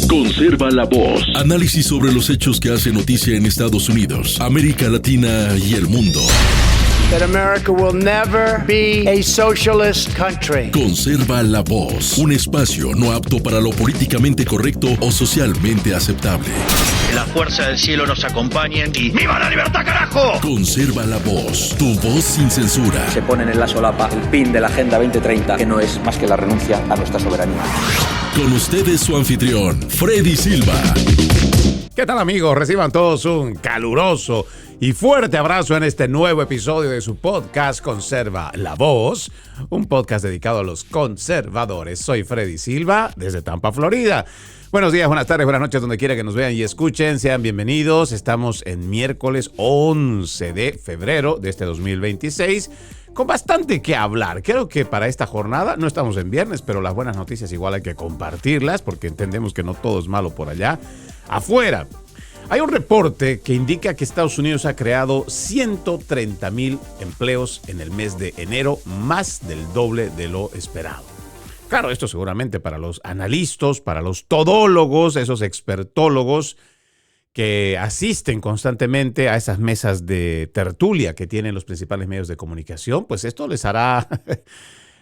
Conserva la voz. Análisis sobre los hechos que hacen noticia en Estados Unidos, América Latina y el mundo. That America will never be a socialist country. Conserva la voz. Un espacio no apto para lo políticamente correcto o socialmente aceptable. La fuerza del cielo nos acompañe y ¡viva la libertad, carajo! Conserva la voz. Tu voz sin censura. Se ponen en la solapa el pin de la Agenda 2030, que no es más que la renuncia a nuestra soberanía. Con ustedes su anfitrión, Freddy Silva. ¿Qué tal, amigos? Reciban todos un caluroso y fuerte abrazo en este nuevo episodio de su podcast Conserva la Voz, un podcast dedicado a los conservadores. Soy Freddy Silva, desde Tampa, Florida. Buenos días, buenas tardes, buenas noches, donde quiera que nos vean y escuchen. Sean bienvenidos. Estamos en miércoles 11 de febrero de este 2026, con bastante que hablar. Creo que para esta jornada, no estamos en viernes, pero las buenas noticias igual hay que compartirlas, porque entendemos que no todo es malo por allá afuera. Hay un reporte que indica que Estados Unidos ha creado 130,000 empleos en el mes de enero, más del doble de lo esperado. Claro, esto seguramente para los analistas, para los todólogos, esos expertólogos que asisten constantemente a esas mesas de tertulia que tienen los principales medios de comunicación, pues esto les hará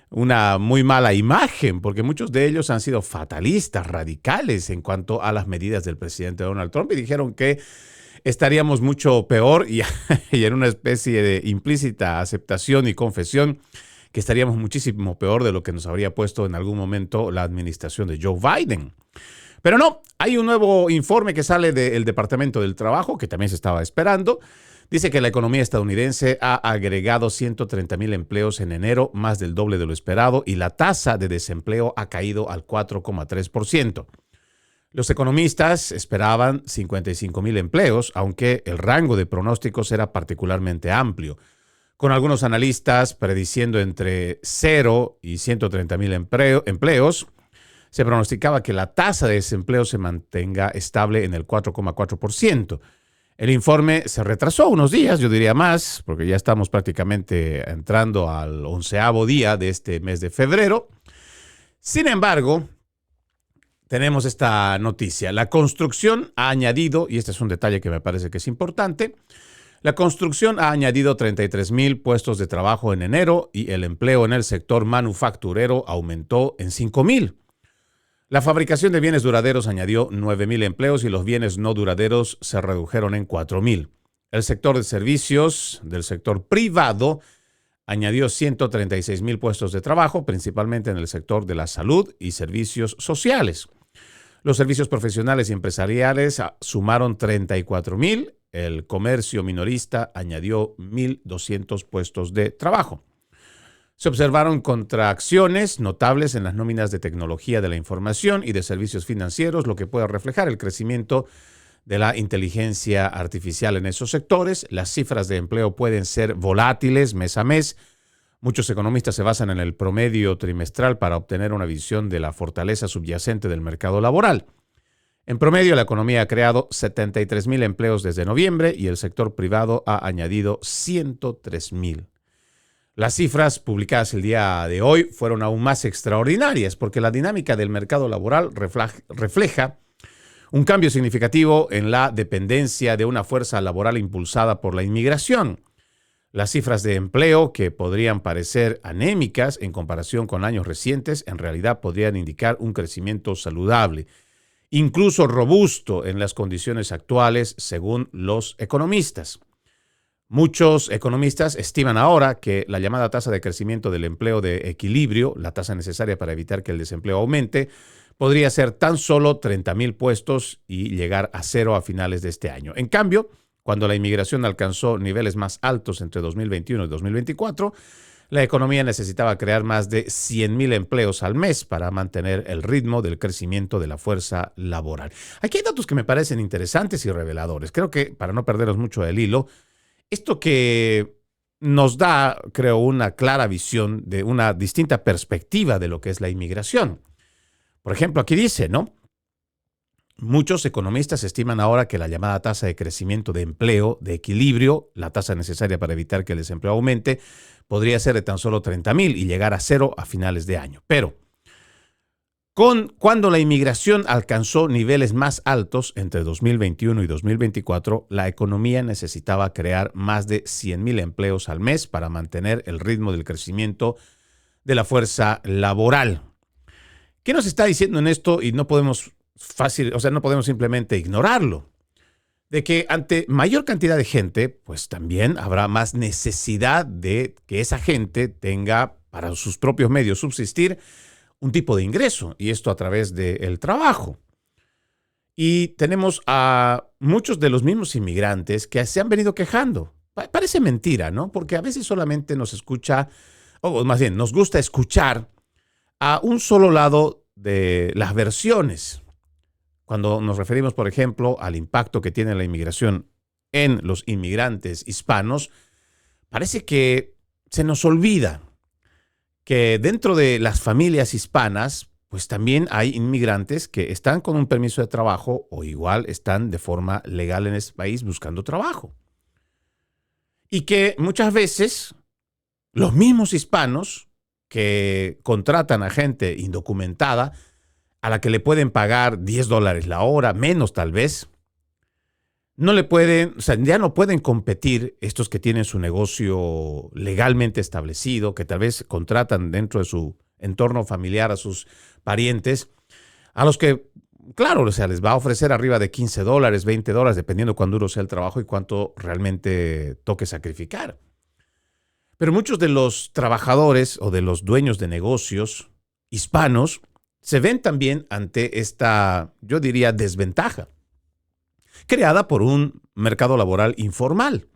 una muy mala imagen, porque muchos de ellos han sido fatalistas, radicales en cuanto a las medidas del presidente Donald Trump y dijeron que estaríamos mucho peor y en una especie de implícita aceptación y confesión que estaríamos muchísimo peor de lo que nos habría puesto en algún momento la administración de Joe Biden. Pero no, hay un nuevo informe que sale del Departamento del Trabajo, que también se estaba esperando. Dice que la economía estadounidense ha agregado 130,000 empleos en enero, más del doble de lo esperado, y la tasa de desempleo ha caído al 4,3%. Los economistas esperaban 55,000 empleos, aunque el rango de pronósticos era particularmente amplio, con algunos analistas prediciendo entre 0 y 130,000 empleos. Se pronosticaba que la tasa de desempleo se mantenga estable en el 4,4%. El informe se retrasó unos días, yo diría más, porque ya estamos prácticamente entrando al 11º día de este mes de febrero. Sin embargo, tenemos esta noticia. La construcción ha añadido, y este es un detalle que me parece que es importante, la construcción ha añadido 33,000 puestos de trabajo en enero y el empleo en el sector manufacturero aumentó en 5,000. La fabricación de bienes duraderos añadió 9,000 empleos y los bienes no duraderos se redujeron en 4,000. El sector de servicios del sector privado añadió 136,000 puestos de trabajo, principalmente en el sector de la salud y servicios sociales. Los servicios profesionales y empresariales sumaron 34,000. El comercio minorista añadió 1,200 puestos de trabajo. Se observaron contracciones notables en las nóminas de tecnología de la información y de servicios financieros, lo que puede reflejar el crecimiento de la inteligencia artificial en esos sectores. Las cifras de empleo pueden ser volátiles mes a mes. Muchos economistas se basan en el promedio trimestral para obtener una visión de la fortaleza subyacente del mercado laboral. En promedio, la economía ha creado 73,000 empleos desde noviembre y el sector privado ha añadido 103,000. Las cifras publicadas el día de hoy fueron aún más extraordinarias porque la dinámica del mercado laboral refleja un cambio significativo en la dependencia de una fuerza laboral impulsada por la inmigración. Las cifras de empleo, que podrían parecer anémicas en comparación con años recientes, en realidad podrían indicar un crecimiento saludable, incluso robusto en las condiciones actuales, según los economistas. Muchos economistas estiman ahora que la llamada tasa de crecimiento del empleo de equilibrio, la tasa necesaria para evitar que el desempleo aumente, podría ser tan solo 30,000 puestos y llegar a 0 a finales de este año. En cambio, cuando la inmigración alcanzó niveles más altos entre 2021 y 2024, la economía necesitaba crear más de 100,000 empleos al mes para mantener el ritmo del crecimiento de la fuerza laboral. Aquí hay datos que me parecen interesantes y reveladores. Creo que, para no perderos mucho el hilo, esto que nos da, creo, una clara visión de una distinta perspectiva de lo que es la inmigración. Por ejemplo, aquí dice, ¿no? Muchos economistas estiman ahora que la llamada tasa de crecimiento de empleo, de equilibrio, la tasa necesaria para evitar que el desempleo aumente, podría ser de tan solo 30,000 y llegar a 0 a finales de año. Pero Cuando la inmigración alcanzó niveles más altos entre 2021 y 2024, la economía necesitaba crear más de 100,000 empleos al mes para mantener el ritmo del crecimiento de la fuerza laboral. ¿Qué nos está diciendo en esto? Y no podemos no podemos simplemente ignorarlo. De que ante mayor cantidad de gente, pues también habrá más necesidad de que esa gente tenga para sus propios medios subsistir un tipo de ingreso, y esto a través del trabajo. Y tenemos a muchos de los mismos inmigrantes que se han venido quejando. Parece mentira, ¿no? Porque a veces solamente nos escucha, o más bien, nos gusta escuchar a un solo lado de las versiones. Cuando nos referimos, por ejemplo, al impacto que tiene la inmigración en los inmigrantes hispanos, parece que se nos olvida que dentro de las familias hispanas, pues también hay inmigrantes que están con un permiso de trabajo o igual están de forma legal en este país buscando trabajo. Y que muchas veces los mismos hispanos que contratan a gente indocumentada, a la que le pueden pagar $10 la hora, menos tal vez, ya no pueden competir estos que tienen su negocio legalmente establecido, que tal vez contratan dentro de su entorno familiar a sus parientes, a los que, claro, les va a ofrecer arriba de $15, $20, dependiendo cuán duro sea el trabajo y cuánto realmente toque sacrificar. Pero muchos de los trabajadores o de los dueños de negocios hispanos se ven también ante esta, yo diría, desventaja creada por un mercado laboral informal.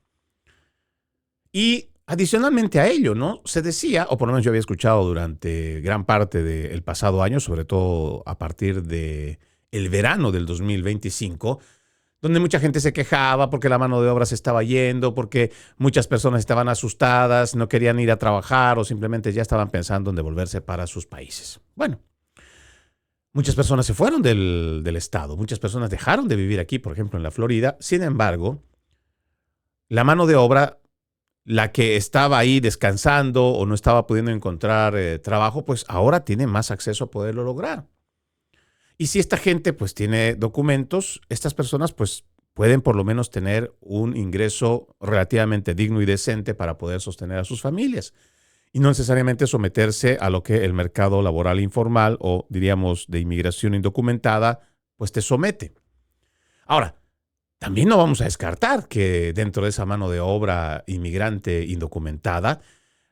Y adicionalmente a ello, ¿no? Se decía, o por lo menos yo había escuchado durante gran parte del pasado año, sobre todo a partir del verano del 2025, donde mucha gente se quejaba porque la mano de obra se estaba yendo, porque muchas personas estaban asustadas, no querían ir a trabajar o simplemente ya estaban pensando en devolverse para sus países. Bueno, muchas personas se fueron del estado, muchas personas dejaron de vivir aquí, por ejemplo, en la Florida. Sin embargo, la mano de obra, la que estaba ahí descansando o no estaba pudiendo encontrar trabajo, pues ahora tiene más acceso a poderlo lograr. Y si esta gente pues tiene documentos, estas personas pues pueden por lo menos tener un ingreso relativamente digno y decente para poder sostener a sus familias. Y no necesariamente someterse a lo que el mercado laboral informal o diríamos de inmigración indocumentada pues te somete. Ahora, también no vamos a descartar que dentro de esa mano de obra inmigrante indocumentada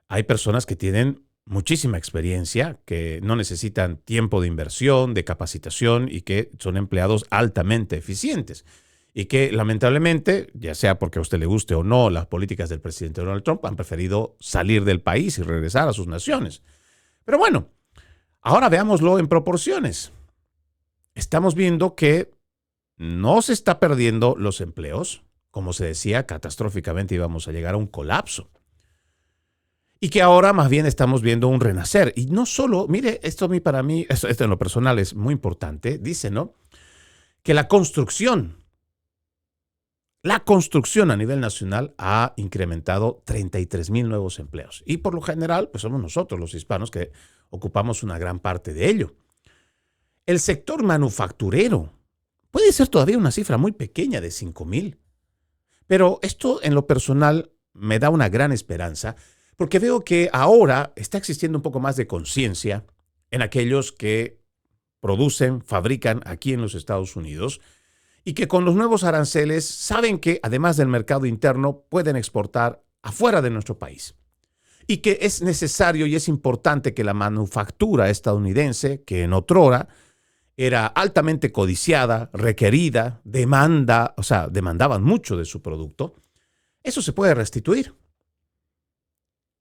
hay personas que tienen muchísima experiencia, que no necesitan tiempo de inversión, de capacitación y que son empleados altamente eficientes. Y que lamentablemente, ya sea porque a usted le guste o no las políticas del presidente Donald Trump, han preferido salir del país y regresar a sus naciones. Pero bueno, ahora veámoslo en proporciones. Estamos viendo que no se está perdiendo los empleos. Como se decía, catastróficamente íbamos a llegar a un colapso. Y que ahora más bien estamos viendo un renacer. Y no solo, mire, para mí, esto en lo personal es muy importante, dice, ¿no? Que la construcción a nivel nacional ha incrementado 33,000 nuevos empleos. Y por lo general, pues somos nosotros los hispanos que ocupamos una gran parte de ello. El sector manufacturero puede ser todavía una cifra muy pequeña de 5,000. Pero esto en lo personal me da una gran esperanza porque veo que ahora está existiendo un poco más de conciencia en aquellos que producen, fabrican aquí en los Estados Unidos y que con los nuevos aranceles saben que además del mercado interno pueden exportar afuera de nuestro país. Y que es necesario y es importante que la manufactura estadounidense, que en otrora era altamente codiciada, requerida, demandaban mucho de su producto, eso se puede restituir.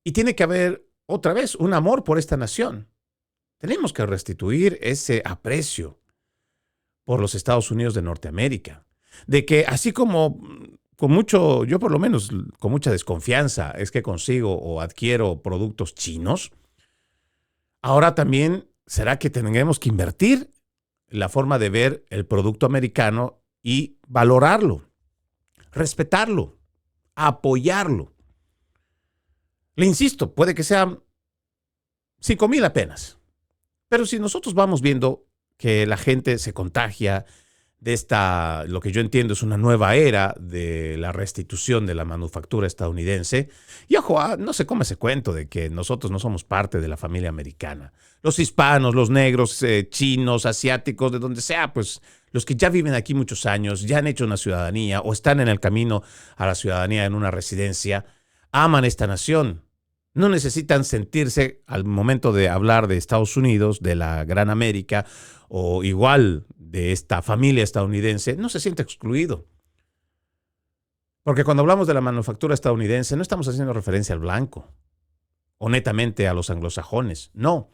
Y tiene que haber otra vez un amor por esta nación. Tenemos que restituir ese aprecio por los Estados Unidos de Norteamérica. De que así como yo por lo menos con mucha desconfianza es que consigo o adquiero productos chinos, ahora también será que tendremos que invertir la forma de ver el producto americano y valorarlo, respetarlo, apoyarlo. Le insisto, puede que sean 5,000 apenas, Pero si nosotros vamos viendo que la gente se contagia de lo que yo entiendo es una nueva era de la restitución de la manufactura estadounidense. Y ojo, no se come ese cuento de que nosotros no somos parte de la familia americana. Los hispanos, los negros, chinos, asiáticos, de donde sea, pues los que ya viven aquí muchos años, ya han hecho una ciudadanía o están en el camino a la ciudadanía en una residencia, aman esta nación. No necesitan sentirse al momento de hablar de Estados Unidos, de la gran América o igual de esta familia estadounidense, no se siente excluido. Porque cuando hablamos de la manufactura estadounidense no estamos haciendo referencia al blanco o netamente a los anglosajones, no,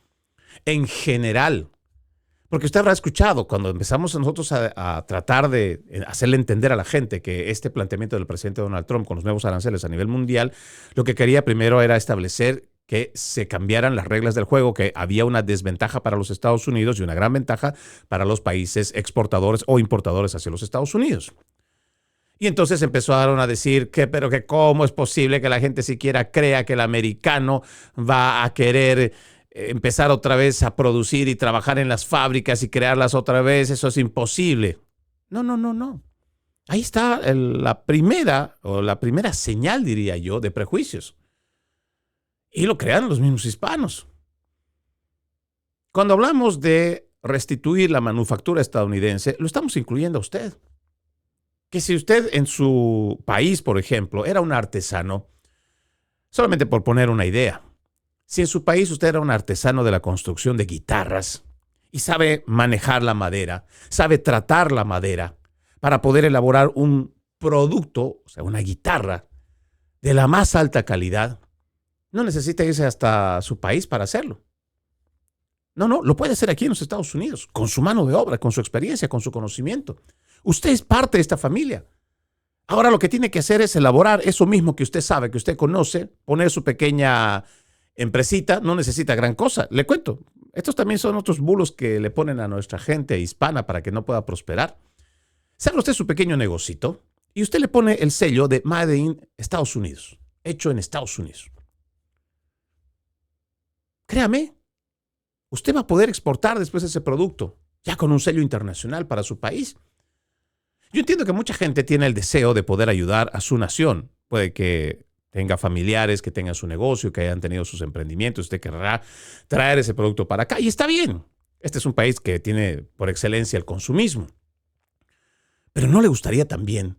en general. Porque usted habrá escuchado cuando empezamos nosotros a tratar de hacerle entender a la gente que este planteamiento del presidente Donald Trump con los nuevos aranceles a nivel mundial, lo que quería primero era establecer que se cambiaran las reglas del juego, que había una desventaja para los Estados Unidos y una gran ventaja para los países exportadores o importadores hacia los Estados Unidos. Y entonces empezaron a decir pero que cómo es posible que la gente siquiera crea que el americano va a querer empezar otra vez a producir y trabajar en las fábricas y crearlas otra vez, eso es imposible. No. Ahí está la primera señal, diría yo, de prejuicios. Y lo crean los mismos hispanos. Cuando hablamos de restituir la manufactura estadounidense, lo estamos incluyendo a usted. Que si usted en su país, por ejemplo, era un artesano, solamente por poner una idea, si en su país usted era un artesano de la construcción de guitarras y sabe manejar la madera, sabe tratar la madera para poder elaborar un producto, o sea, una guitarra de la más alta calidad, no necesita irse hasta su país para hacerlo. No, lo puede hacer aquí en los Estados Unidos, con su mano de obra, con su experiencia, con su conocimiento. Usted es parte de esta familia. Ahora lo que tiene que hacer es elaborar eso mismo que usted sabe, que usted conoce, poner su pequeña empresita, no necesita gran cosa. Le cuento, estos también son otros bulos que le ponen a nuestra gente hispana para que no pueda prosperar. Se abre usted su pequeño negocito y usted le pone el sello de Made in Estados Unidos, hecho en Estados Unidos. Créame, usted va a poder exportar después ese producto, ya con un sello internacional para su país. Yo entiendo que mucha gente tiene el deseo de poder ayudar a su nación. Puede que tenga familiares que tengan su negocio, que hayan tenido sus emprendimientos. Usted querrá traer ese producto para acá y está bien. Este es un país que tiene por excelencia el consumismo. Pero ¿no le gustaría también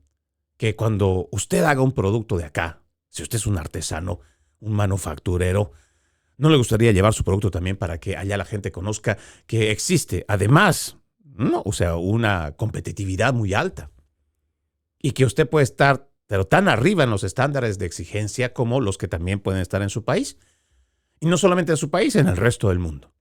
que cuando usted haga un producto de acá, si usted es un artesano, un manufacturero, ¿no le gustaría llevar su producto también para que allá la gente conozca que existe, además, una competitividad muy alta? Y que usted puede estar, pero tan arriba en los estándares de exigencia como los que también pueden estar en su país. Y no solamente en su país, en el resto del mundo.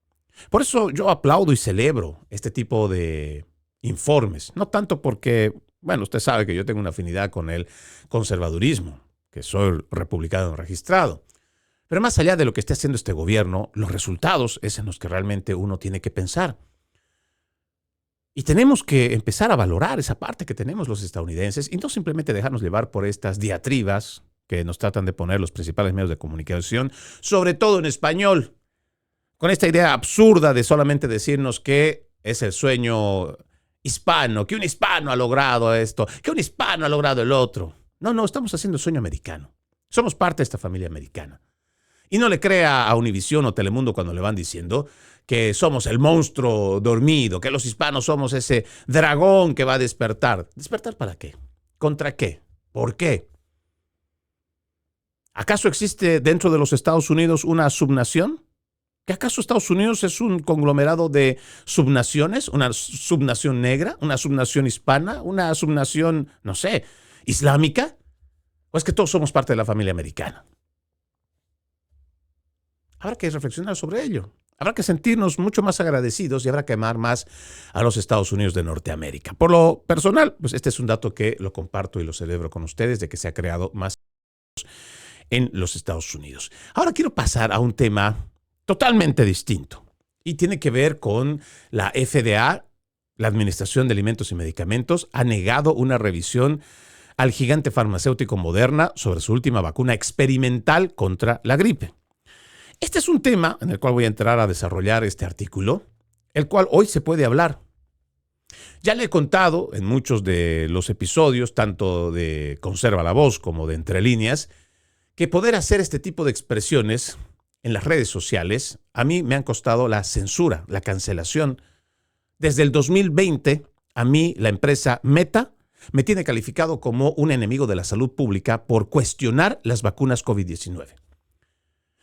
Por eso yo aplaudo y celebro este tipo de informes. No tanto porque, usted sabe que yo tengo una afinidad con el conservadurismo, que soy republicano registrado. Pero más allá de lo que esté haciendo este gobierno, los resultados es en los que realmente uno tiene que pensar. Y tenemos que empezar a valorar esa parte que tenemos los estadounidenses y no simplemente dejarnos llevar por estas diatribas que nos tratan de poner los principales medios de comunicación, sobre todo en español, con esta idea absurda de solamente decirnos que es el sueño hispano, que un hispano ha logrado esto, que un hispano ha logrado el otro. No, estamos haciendo el sueño americano. Somos parte de esta familia americana. Y no le crea a Univisión o Telemundo cuando le van diciendo que somos el monstruo dormido, que los hispanos somos ese dragón que va a despertar. ¿Despertar para qué? ¿Contra qué? ¿Por qué? ¿Acaso existe dentro de los Estados Unidos una subnación? ¿Que acaso Estados Unidos es un conglomerado de subnaciones? ¿Una subnación negra? ¿Una subnación hispana? ¿Una subnación, islámica? ¿O es que todos somos parte de la familia americana? Habrá que reflexionar sobre ello. Habrá que sentirnos mucho más agradecidos y habrá que amar más a los Estados Unidos de Norteamérica. Por lo personal, pues este es un dato que lo comparto y lo celebro con ustedes, de que se ha creado más en los Estados Unidos. Ahora quiero pasar a un tema totalmente distinto y tiene que ver con la FDA, la Administración de Alimentos y Medicamentos, ha negado una revisión al gigante farmacéutico Moderna sobre su última vacuna experimental contra la gripe. Este es un tema en el cual voy a entrar a desarrollar este artículo, el cual hoy se puede hablar. Ya le he contado en muchos de los episodios, tanto de Conserva la Voz como de Entre Líneas, que poder hacer este tipo de expresiones en las redes sociales a mí me han costado la censura, la cancelación. Desde el 2020, a mí la empresa Meta me tiene calificado como un enemigo de la salud pública por cuestionar las vacunas COVID-19.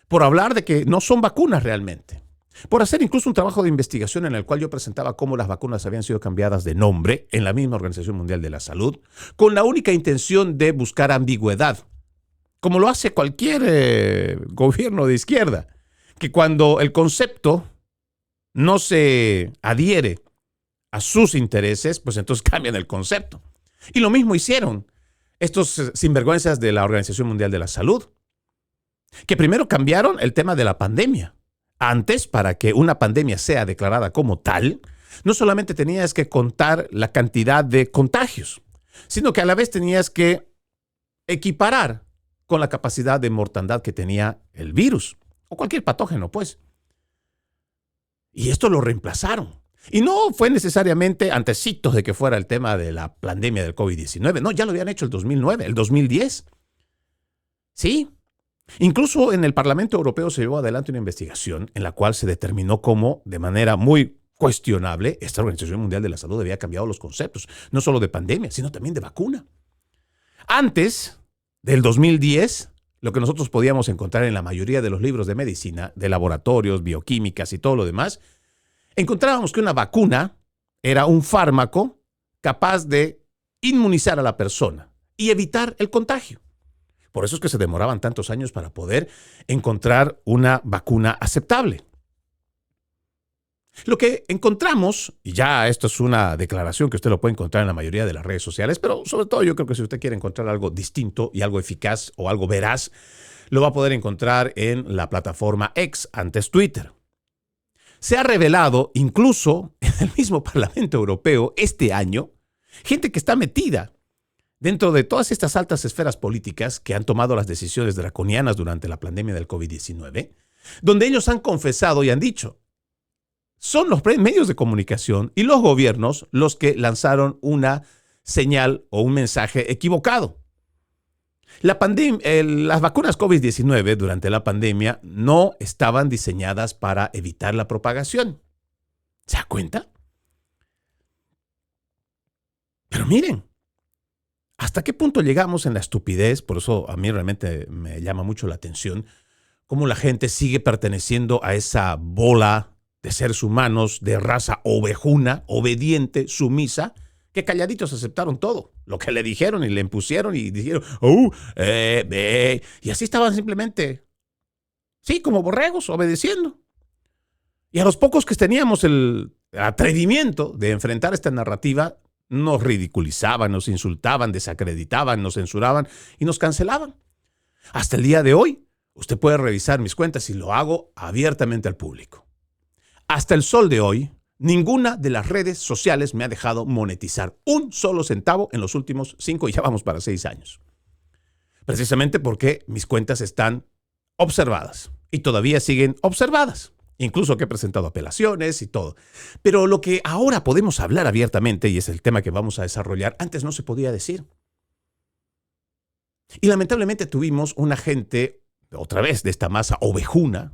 Por hablar de que no son vacunas realmente. Por hacer incluso un trabajo de investigación en el cual yo presentaba cómo las vacunas habían sido cambiadas de nombre en la misma Organización Mundial de la Salud, con la única intención de buscar ambigüedad, como lo hace cualquier gobierno de izquierda, que cuando el concepto no se adhiere a sus intereses, pues entonces cambian el concepto. Y lo mismo hicieron estos sinvergüenzas de la Organización Mundial de la Salud, que primero cambiaron el tema de la pandemia. Antes, para que una pandemia sea declarada como tal, no solamente tenías que contar la cantidad de contagios, sino que a la vez tenías que equiparar con la capacidad de mortandad que tenía el virus o cualquier patógeno, pues. Y esto lo reemplazaron. Y no fue necesariamente antecitos de que fuera el tema de la pandemia del COVID-19. No, ya lo habían hecho el 2009, el 2010. Sí. Incluso en el Parlamento Europeo se llevó adelante una investigación en la cual se determinó cómo, de manera muy cuestionable, esta Organización Mundial de la Salud había cambiado los conceptos, no solo de pandemia, sino también de vacuna. Antes del 2010, lo que nosotros podíamos encontrar en la mayoría de los libros de medicina, de laboratorios, bioquímicas y todo lo demás, encontrábamos que una vacuna era un fármaco capaz de inmunizar a la persona y evitar el contagio. Por eso es que se demoraban tantos años para poder encontrar una vacuna aceptable. Lo que encontramos, y ya esto es una declaración que usted lo puede encontrar en la mayoría de las redes sociales, pero sobre todo yo creo que si usted quiere encontrar algo distinto y algo eficaz o algo veraz, lo va a poder encontrar en la plataforma X, antes Twitter. Se ha revelado, incluso en el mismo Parlamento Europeo este año, gente que está metida dentro de todas estas altas esferas políticas que han tomado las decisiones draconianas durante la pandemia del COVID-19, donde ellos han confesado y han dicho, son los medios de comunicación y los gobiernos los que lanzaron una señal o un mensaje equivocado. Las vacunas COVID-19 durante la pandemia no estaban diseñadas para evitar la propagación. ¿Se da cuenta? Pero miren, ¿hasta qué punto llegamos en la estupidez? Por eso a mí realmente me llama mucho la atención cómo la gente sigue perteneciendo a esa bola de seres humanos de raza ovejuna, obediente, sumisa, que calladitos aceptaron todo, lo que le dijeron y le impusieron y dijeron, y así estaban simplemente, sí, como borregos, obedeciendo. Y a los pocos que teníamos el atrevimiento de enfrentar esta narrativa, nos ridiculizaban, nos insultaban, desacreditaban, nos censuraban y nos cancelaban. Hasta el día de hoy, usted puede revisar mis cuentas y lo hago abiertamente al público. Hasta el sol de hoy, ninguna de las redes sociales me ha dejado monetizar un solo centavo en los últimos 5 y ya vamos para 6 años. Precisamente porque mis cuentas están observadas y todavía siguen observadas. Incluso que he presentado apelaciones y todo. Pero lo que ahora podemos hablar abiertamente, y es el tema que vamos a desarrollar, antes no se podía decir. Y lamentablemente tuvimos una gente, otra vez de esta masa ovejuna,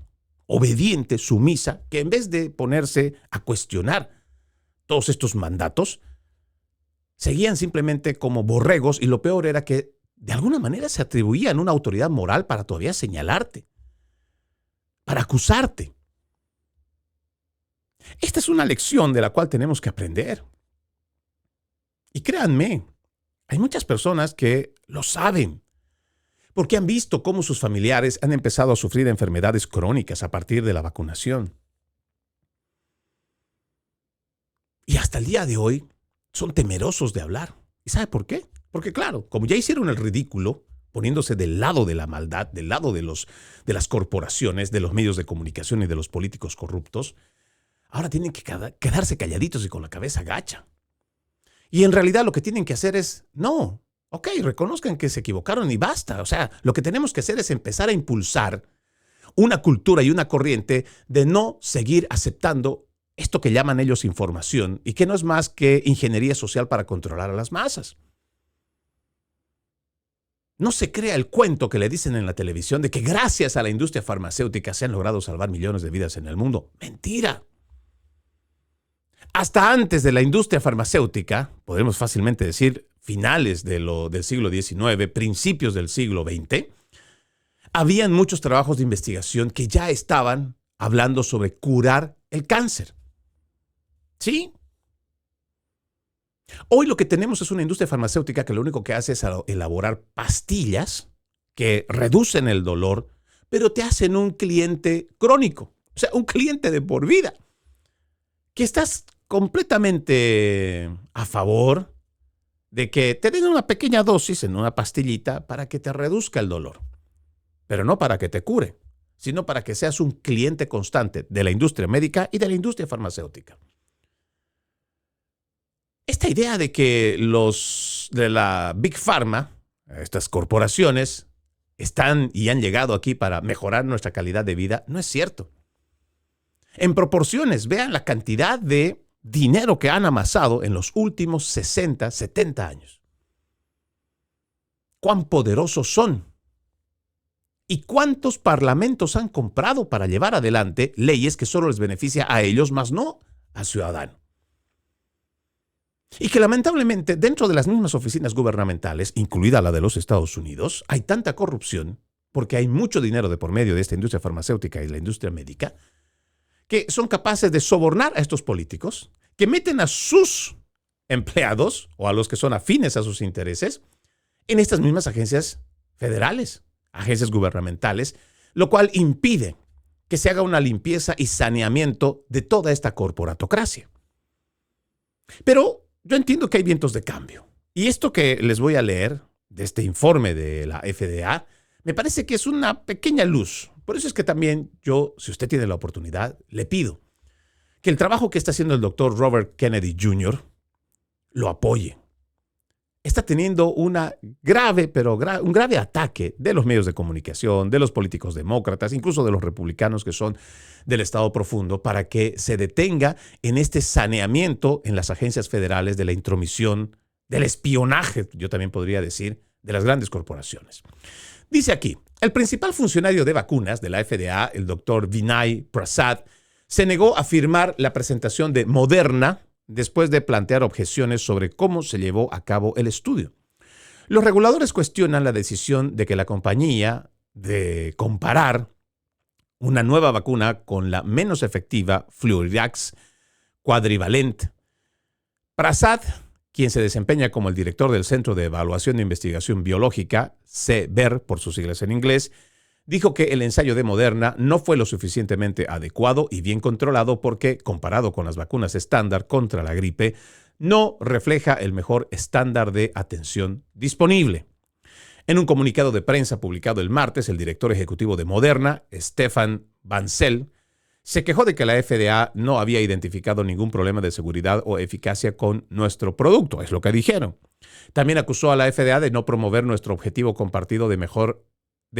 obediente, sumisa, que en vez de ponerse a cuestionar todos estos mandatos, seguían simplemente como borregos y lo peor era que de alguna manera se atribuían una autoridad moral para todavía señalarte, para acusarte. Esta es una lección de la cual tenemos que aprender. Y créanme, hay muchas personas que lo saben, porque han visto cómo sus familiares han empezado a sufrir enfermedades crónicas a partir de la vacunación. Y hasta el día de hoy son temerosos de hablar. ¿Y sabe por qué? Porque claro, como ya hicieron el ridículo, poniéndose del lado de la maldad, del lado de las corporaciones, de los medios de comunicación y de los políticos corruptos, ahora tienen que quedarse calladitos y con la cabeza gacha. Y en realidad lo que tienen que hacer es, no, ok, reconozcan que se equivocaron y basta. O sea, lo que tenemos que hacer es empezar a impulsar una cultura y una corriente de no seguir aceptando esto que llaman ellos información y que no es más que ingeniería social para controlar a las masas. No se crea el cuento que le dicen en la televisión de que gracias a la industria farmacéutica se han logrado salvar millones de vidas en el mundo. ¡Mentira! Hasta antes de la industria farmacéutica, podemos fácilmente decir finales del siglo XIX, principios del siglo XX, habían muchos trabajos de investigación que ya estaban hablando sobre curar el cáncer. ¿Sí? Hoy lo que tenemos es una industria farmacéutica que lo único que hace es elaborar pastillas que reducen el dolor, pero te hacen un cliente crónico, o sea, un cliente de por vida, que estás completamente a favor de que te den una pequeña dosis en una pastillita para que te reduzca el dolor, pero no para que te cure, sino para que seas un cliente constante de la industria médica y de la industria farmacéutica. Esta idea de que los de la Big Pharma, estas corporaciones, están y han llegado aquí para mejorar nuestra calidad de vida, no es cierto. En proporciones, vean la cantidad de dinero que han amasado en los últimos 60, 70 años. ¿Cuán poderosos son? ¿Y cuántos parlamentos han comprado para llevar adelante leyes que solo les beneficia a ellos, más no al ciudadano? Y que lamentablemente dentro de las mismas oficinas gubernamentales, incluida la de los Estados Unidos, hay tanta corrupción, porque hay mucho dinero de por medio de esta industria farmacéutica y la industria médica, que son capaces de sobornar a estos políticos, que meten a sus empleados o a los que son afines a sus intereses en estas mismas agencias federales, agencias gubernamentales, lo cual impide que se haga una limpieza y saneamiento de toda esta corporatocracia. Pero yo entiendo que hay vientos de cambio. Y esto que les voy a leer de este informe de la FDA, me parece que es una pequeña luz. Por eso es que también yo, si usted tiene la oportunidad, le pido que el trabajo que está haciendo el doctor Robert Kennedy Jr. lo apoye. Está teniendo un grave ataque de los medios de comunicación, de los políticos demócratas, incluso de los republicanos que son del Estado profundo, para que se detenga en este saneamiento en las agencias federales de la intromisión, del espionaje, yo también podría decir, de las grandes corporaciones. Dice aquí, el principal funcionario de vacunas de la FDA, el doctor Vinay Prasad, se negó a firmar la presentación de Moderna después de plantear objeciones sobre cómo se llevó a cabo el estudio. Los reguladores cuestionan la decisión de que la compañía de comparar una nueva vacuna con la menos efectiva Fluidax Quadrivalent. Prasad, quien se desempeña como el director del Centro de Evaluación de Investigación Biológica, CBER por sus siglas en inglés, dijo que el ensayo de Moderna no fue lo suficientemente adecuado y bien controlado porque, comparado con las vacunas estándar contra la gripe, no refleja el mejor estándar de atención disponible. En un comunicado de prensa publicado el martes, el director ejecutivo de Moderna, Stefan Bancel, se quejó de que la FDA no había identificado ningún problema de seguridad o eficacia con nuestro producto, es lo que dijeron. También acusó a la FDA de no promover nuestro objetivo compartido de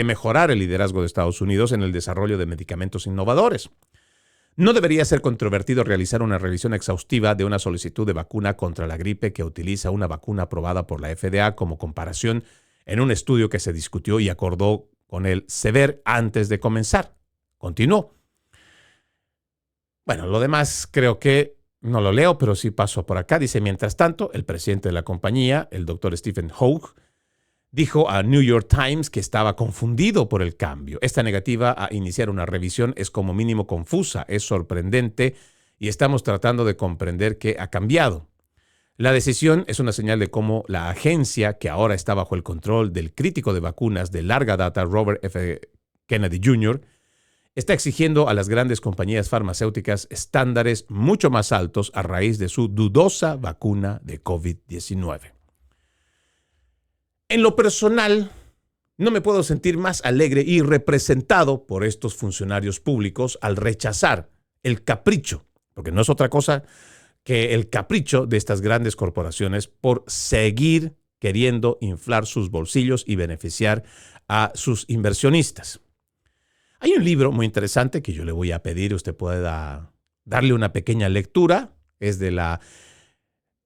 mejorar el liderazgo de Estados Unidos en el desarrollo de medicamentos innovadores. No debería ser controvertido realizar una revisión exhaustiva de una solicitud de vacuna contra la gripe que utiliza una vacuna aprobada por la FDA como comparación en un estudio que se discutió y acordó con el CBER antes de comenzar. Continuó. Bueno, lo demás creo que no lo leo, pero sí paso por acá. Dice, mientras tanto, el presidente de la compañía, el doctor Stephen Hoge, dijo a New York Times que estaba confundido por el cambio. Esta negativa a iniciar una revisión es como mínimo confusa, es sorprendente y estamos tratando de comprender qué ha cambiado. La decisión es una señal de cómo la agencia, que ahora está bajo el control del crítico de vacunas de larga data Robert F. Kennedy Jr., está exigiendo a las grandes compañías farmacéuticas estándares mucho más altos a raíz de su dudosa vacuna de COVID-19. En lo personal, no me puedo sentir más alegre y representado por estos funcionarios públicos al rechazar el capricho, porque no es otra cosa que el capricho de estas grandes corporaciones por seguir queriendo inflar sus bolsillos y beneficiar a sus inversionistas. Hay un libro muy interesante que yo le voy a pedir, usted pueda darle una pequeña lectura. Es de la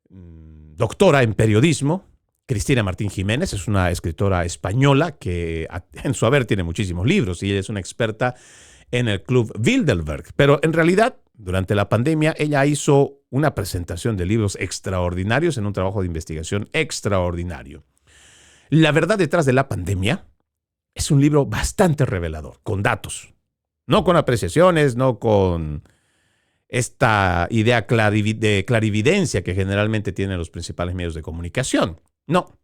doctora en periodismo, Cristina Martín Jiménez. Es una escritora española que en su haber tiene muchísimos libros y ella es una experta en el Club Bilderberg. Pero en realidad, durante la pandemia, ella hizo una presentación de libros extraordinarios en un trabajo de investigación extraordinario. La verdad detrás de la pandemia es un libro bastante revelador, con datos. No con apreciaciones, no con esta idea de clarividencia que generalmente tienen los principales medios de comunicación. No.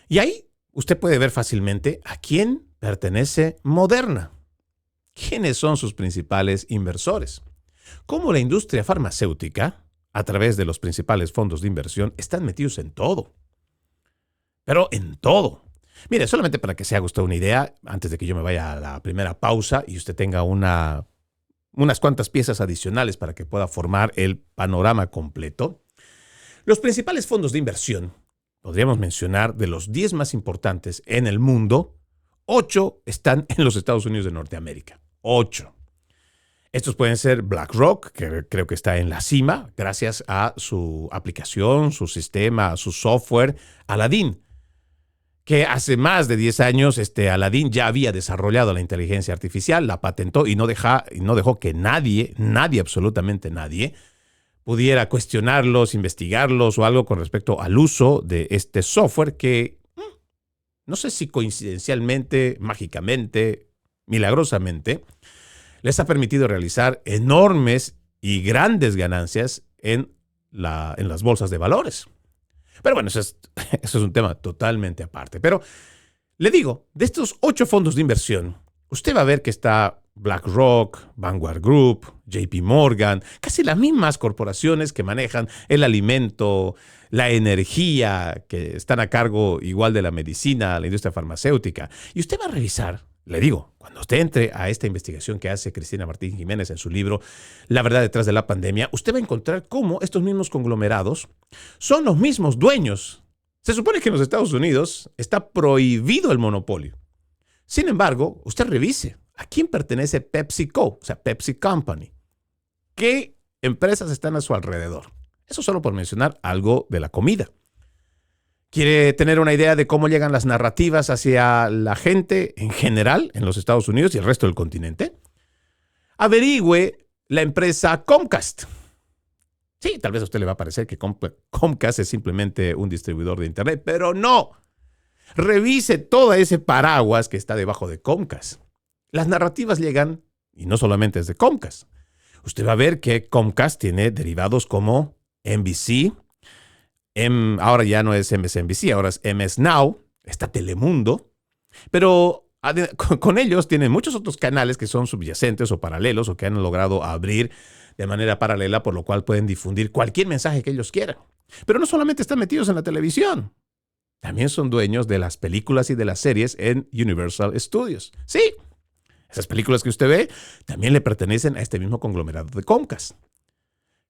Y ahí usted puede ver fácilmente a quién pertenece Moderna. ¿Quiénes son sus principales inversores? Cómo la industria farmacéutica, a través de los principales fondos de inversión, están metidos en todo. Pero en todo. Mire, solamente para que se haga usted una idea, antes de que yo me vaya a la primera pausa y usted tenga unas cuantas piezas adicionales para que pueda formar el panorama completo. Los principales fondos de inversión, podríamos mencionar de los 10 más importantes en el mundo, 8 están en los Estados Unidos de Norteamérica. 8. Estos pueden ser BlackRock, que creo que está en la cima, gracias a su aplicación, su sistema, su software, Aladdin, que hace más de 10 años Aladdin ya había desarrollado la inteligencia artificial, la patentó y no dejó que nadie, absolutamente nadie, pudiera cuestionarlos, investigarlos o algo con respecto al uso de este software que, no sé si coincidencialmente, mágicamente, milagrosamente, les ha permitido realizar enormes y grandes ganancias en las bolsas de valores. Pero bueno, eso es un tema totalmente aparte. Pero le digo, de estos 8 fondos de inversión, usted va a ver que está BlackRock, Vanguard Group, JP Morgan, casi las mismas corporaciones que manejan el alimento, la energía, que están a cargo igual de la medicina, la industria farmacéutica. Y usted va a revisar, le digo, cuando usted entre a esta investigación que hace Cristina Martín Jiménez en su libro La verdad detrás de la pandemia, usted va a encontrar cómo estos mismos conglomerados son los mismos dueños. Se supone que en los Estados Unidos está prohibido el monopolio. Sin embargo, usted revise a quién pertenece PepsiCo, o sea, Pepsi Company. ¿Qué empresas están a su alrededor? Eso solo por mencionar algo de la comida. ¿Quiere tener una idea de cómo llegan las narrativas hacia la gente en general en los Estados Unidos y el resto del continente? Averigüe la empresa Comcast. Sí, tal vez a usted le va a parecer que Comcast es simplemente un distribuidor de Internet, pero no. Revise todo ese paraguas que está debajo de Comcast. Las narrativas llegan, y no solamente desde Comcast. Usted va a ver que Comcast tiene derivados como NBC, ahora ya no es MSNBC, ahora es MS Now, está Telemundo, pero con ellos tienen muchos otros canales que son subyacentes o paralelos o que han logrado abrir de manera paralela, por lo cual pueden difundir cualquier mensaje que ellos quieran. Pero no solamente están metidos en la televisión, también son dueños de las películas y de las series en Universal Studios. Sí, esas películas que usted ve también le pertenecen a este mismo conglomerado de Comcast.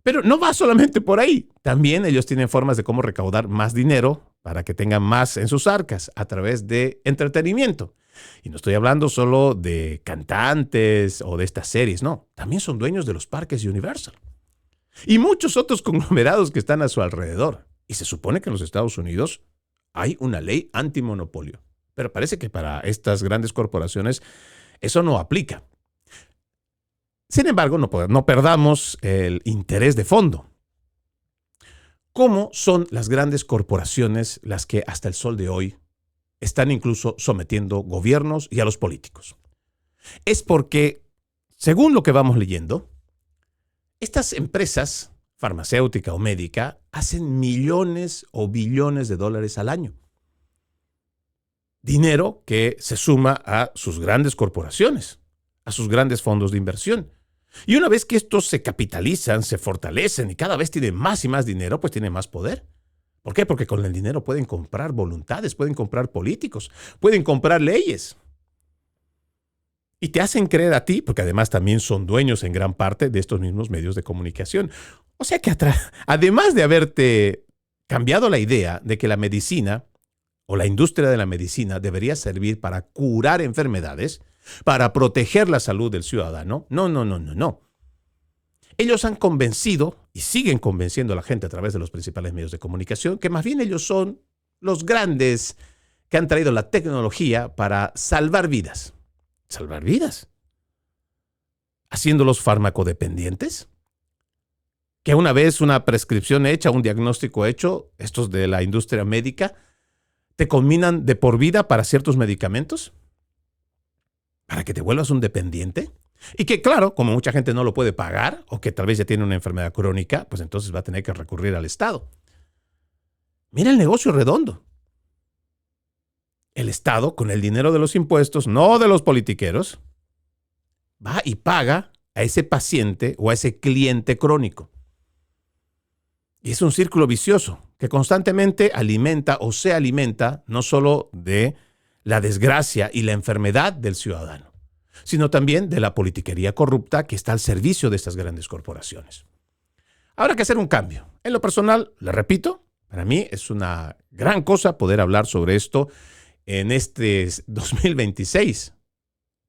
Pero no va solamente por ahí. También ellos tienen formas de cómo recaudar más dinero para que tengan más en sus arcas a través de entretenimiento. Y no estoy hablando solo de cantantes o de estas series, no. También son dueños de los parques Universal. Y muchos otros conglomerados que están a su alrededor. Y se supone que en los Estados Unidos hay una ley antimonopolio. Pero parece que para estas grandes corporaciones eso no aplica. Sin embargo, no perdamos el interés de fondo. ¿Cómo son las grandes corporaciones las que hasta el sol de hoy están incluso sometiendo gobiernos y a los políticos? Es porque, según lo que vamos leyendo, estas empresas, farmacéutica o médica, hacen millones o billones de dólares al año. Dinero que se suma a sus grandes corporaciones, a sus grandes fondos de inversión. Y una vez que estos se capitalizan, se fortalecen y cada vez tienen más y más dinero, pues tienen más poder. ¿Por qué? Porque con el dinero pueden comprar voluntades, pueden comprar políticos, pueden comprar leyes. Y te hacen creer a ti, porque además también son dueños en gran parte de estos mismos medios de comunicación. O sea que además de haberte cambiado la idea de que la medicina o la industria de la medicina debería servir para curar enfermedades, para proteger la salud del ciudadano. No. Ellos han convencido y siguen convenciendo a la gente a través de los principales medios de comunicación que más bien ellos son los grandes que han traído la tecnología para salvar vidas. ¿Salvar vidas? ¿Haciéndolos farmacodependientes? Que una vez una prescripción hecha, un diagnóstico hecho, estos de la industria médica, te combinan de por vida para ciertos medicamentos, para que te vuelvas un dependiente. Y que claro, como mucha gente no lo puede pagar, o que tal vez ya tiene una enfermedad crónica, pues entonces va a tener que recurrir al Estado. Mira el negocio redondo. El Estado, con el dinero de los impuestos, no de los politiqueros, va y paga a ese paciente o a ese cliente crónico. Y es un círculo vicioso que constantemente alimenta o se alimenta no solo de la desgracia y la enfermedad del ciudadano, sino también de la politiquería corrupta que está al servicio de estas grandes corporaciones. Habrá que hacer un cambio. En lo personal, le repito, para mí es una gran cosa poder hablar sobre esto en este 2026,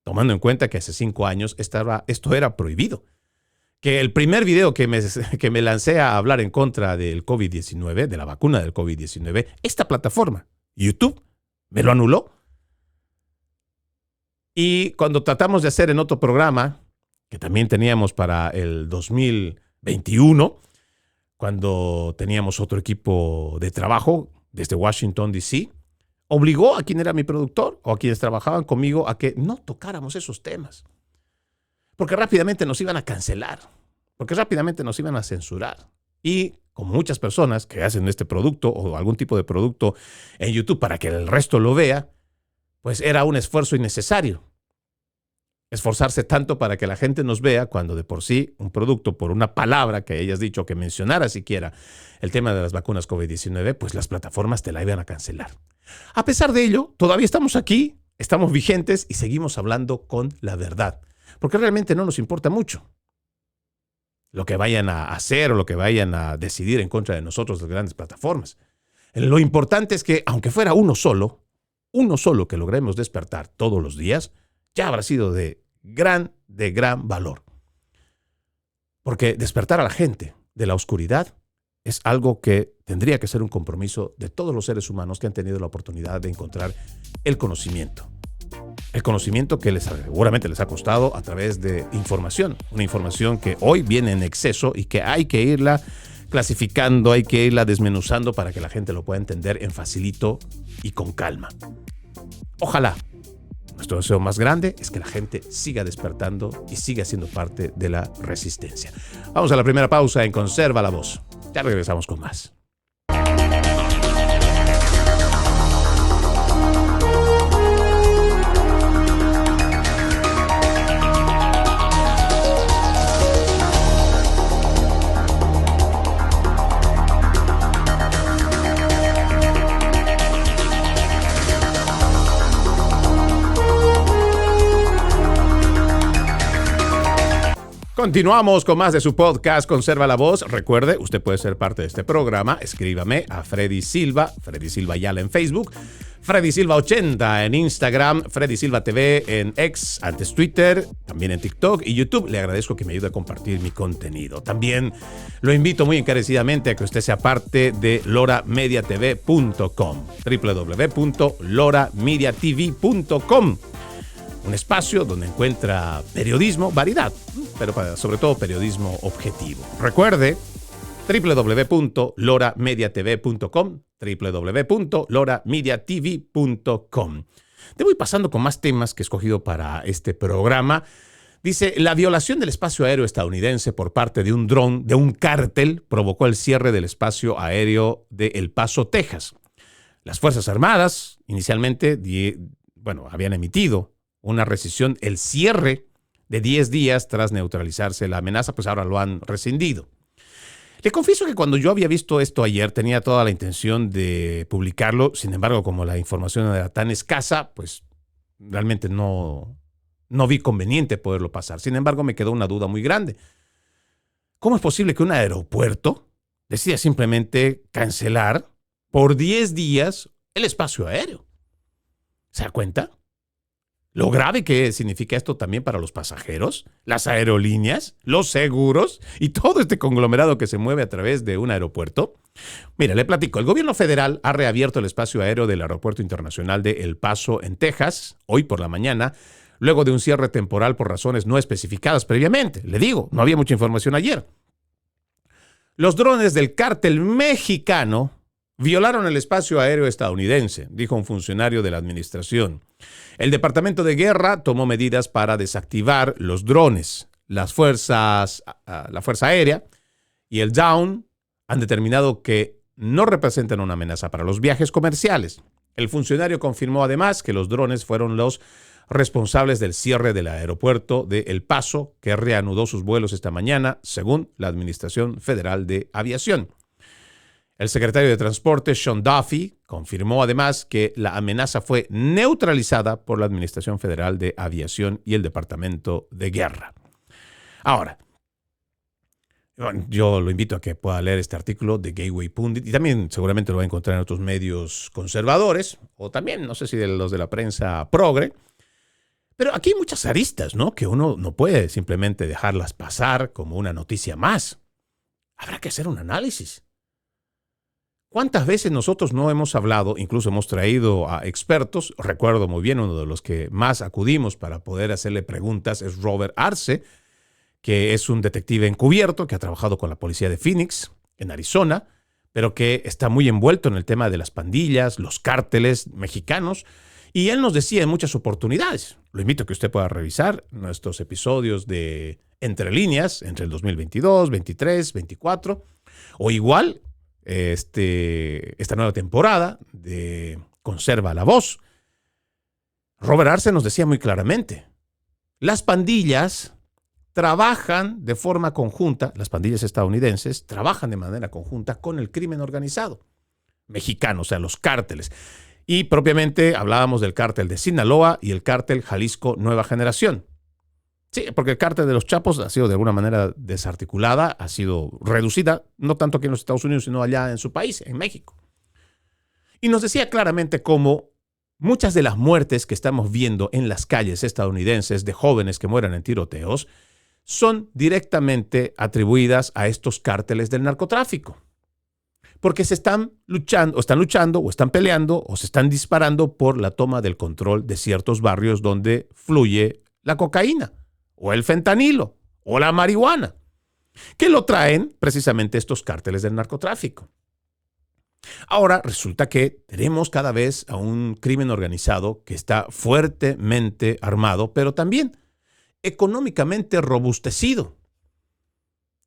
tomando en cuenta que hace 5 años esto era prohibido. Que el primer video que me lancé a hablar en contra del COVID-19, de la vacuna del COVID-19, esta plataforma, YouTube, me lo anuló. Y cuando tratamos de hacer en otro programa, que también teníamos para el 2021, cuando teníamos otro equipo de trabajo desde Washington, D.C., obligó a quien era mi productor o a quienes trabajaban conmigo a que no tocáramos esos temas. Porque rápidamente nos iban a cancelar, porque rápidamente nos iban a censurar. Y como muchas personas que hacen este producto o algún tipo de producto en YouTube para que el resto lo vea, pues era un esfuerzo innecesario. Esforzarse tanto para que la gente nos vea cuando de por sí un producto, por una palabra que hayas dicho, que mencionara siquiera el tema de las vacunas COVID-19, pues las plataformas te la iban a cancelar. A pesar de ello, todavía estamos aquí, estamos vigentes y seguimos hablando con la verdad, porque realmente no nos importa mucho lo que vayan a hacer o lo que vayan a decidir en contra de nosotros las grandes plataformas. Lo importante es que, aunque fuera uno solo que logremos despertar todos los días, ya habrá sido de gran valor. Porque despertar a la gente de la oscuridad es algo que tendría que ser un compromiso de todos los seres humanos que han tenido la oportunidad de encontrar el conocimiento. El conocimiento que seguramente les ha costado a través de información. Una información que hoy viene en exceso y que hay que irla clasificando, hay que irla desmenuzando para que la gente lo pueda entender en facilito y con calma. Ojalá. Nuestro deseo más grande es que la gente siga despertando y siga siendo parte de la resistencia. Vamos a la primera pausa en Conserva la Voz. Ya regresamos con más. Continuamos con más de su podcast Conserva la Voz. Recuerde, usted puede ser parte de este programa. Escríbame a Freddy Silva Ayala en Facebook, Freddy Silva 80 en Instagram, Freddy Silva TV en X, antes Twitter, también en TikTok y YouTube. Le agradezco que me ayude a compartir mi contenido. También lo invito muy encarecidamente a que usted sea parte de loramediatv.com, www.loramediatv.com. Un espacio donde encuentra periodismo, variedad, pero sobre todo periodismo objetivo. Recuerde, www.loramediatv.com, www.loramediatv.com. Te voy pasando con más temas que he escogido para este programa. Dice, la violación del espacio aéreo estadounidense por parte de un dron de un cártel provocó el cierre del espacio aéreo de El Paso, Texas. Las Fuerzas Armadas inicialmente habían emitido una rescisión, el cierre de 10 días tras neutralizarse la amenaza, pues ahora lo han rescindido. Le confieso que cuando yo había visto esto ayer tenía toda la intención de publicarlo, sin embargo, como la información era tan escasa, pues realmente no vi conveniente poderlo pasar. Sin embargo, me quedó una duda muy grande. ¿Cómo es posible que un aeropuerto decida simplemente cancelar por 10 días el espacio aéreo? ¿Se da cuenta? Lo grave que significa esto también para los pasajeros, las aerolíneas, los seguros y todo este conglomerado que se mueve a través de un aeropuerto. Mira, le platico. El gobierno federal ha reabierto el espacio aéreo del Aeropuerto Internacional de El Paso en Texas, hoy por la mañana, luego de un cierre temporal por razones no especificadas previamente. Le digo, no había mucha información ayer. Los drones del cártel mexicano violaron el espacio aéreo estadounidense, dijo un funcionario de la administración. El Departamento de Guerra tomó medidas para desactivar los drones. La Fuerza Aérea y el Down han determinado que no representan una amenaza para los viajes comerciales. El funcionario confirmó además que los drones fueron los responsables del cierre del aeropuerto de El Paso, que reanudó sus vuelos esta mañana, según la Administración Federal de Aviación. El secretario de Transporte, Sean Duffy, confirmó además que la amenaza fue neutralizada por la Administración Federal de Aviación y el Departamento de Guerra. Ahora, yo lo invito a que pueda leer este artículo de Gateway Pundit y también seguramente lo va a encontrar en otros medios conservadores o también, no sé si de los de la prensa progre. Pero aquí hay muchas aristas, ¿no? Que uno no puede simplemente dejarlas pasar como una noticia más. Habrá que hacer un análisis. ¿Cuántas veces nosotros no hemos hablado, incluso hemos traído a expertos? Recuerdo muy bien, uno de los que más acudimos para poder hacerle preguntas es Robert Arce, que es un detective encubierto que ha trabajado con la policía de Phoenix, en Arizona, pero que está muy envuelto en el tema de las pandillas, los cárteles mexicanos, y él nos decía en muchas oportunidades. Lo invito a que usted pueda revisar nuestros episodios de Entre Líneas, entre el 2022, 23, 24, o igual esta nueva temporada de Conserva la Voz. Robert Arce nos decía muy claramente, las pandillas trabajan de forma conjunta, las pandillas estadounidenses trabajan de manera conjunta con el crimen organizado mexicano, o sea, los cárteles. Y propiamente hablábamos del cártel de Sinaloa y el cártel Jalisco Nueva Generación. Sí, porque el cártel de los Chapos ha sido de alguna manera desarticulada, ha sido reducida, no tanto aquí en los Estados Unidos, sino allá en su país, en México. Y nos decía claramente cómo muchas de las muertes que estamos viendo en las calles estadounidenses de jóvenes que mueren en tiroteos son directamente atribuidas a estos cárteles del narcotráfico. Porque están luchando o están peleando o se están disparando por la toma del control de ciertos barrios donde fluye la cocaína o el fentanilo o la marihuana, que lo traen precisamente estos cárteles del narcotráfico. Ahora resulta que tenemos cada vez a un crimen organizado que está fuertemente armado, pero también económicamente robustecido.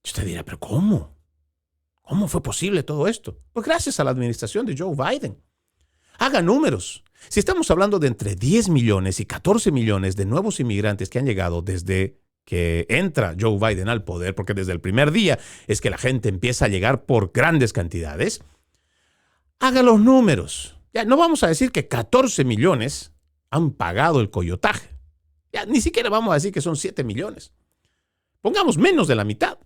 Y usted dirá, ¿pero cómo? ¿Cómo fue posible todo esto? Pues gracias a la administración de Joe Biden. Haga números. Si estamos hablando de entre 10 millones y 14 millones de nuevos inmigrantes que han llegado desde que entra Joe Biden al poder, porque desde el primer día es que la gente empieza a llegar por grandes cantidades, haga los números. Ya no vamos a decir que 14 millones han pagado el coyotaje. Ya ni siquiera vamos a decir que son 7 millones. Pongamos menos de la mitad.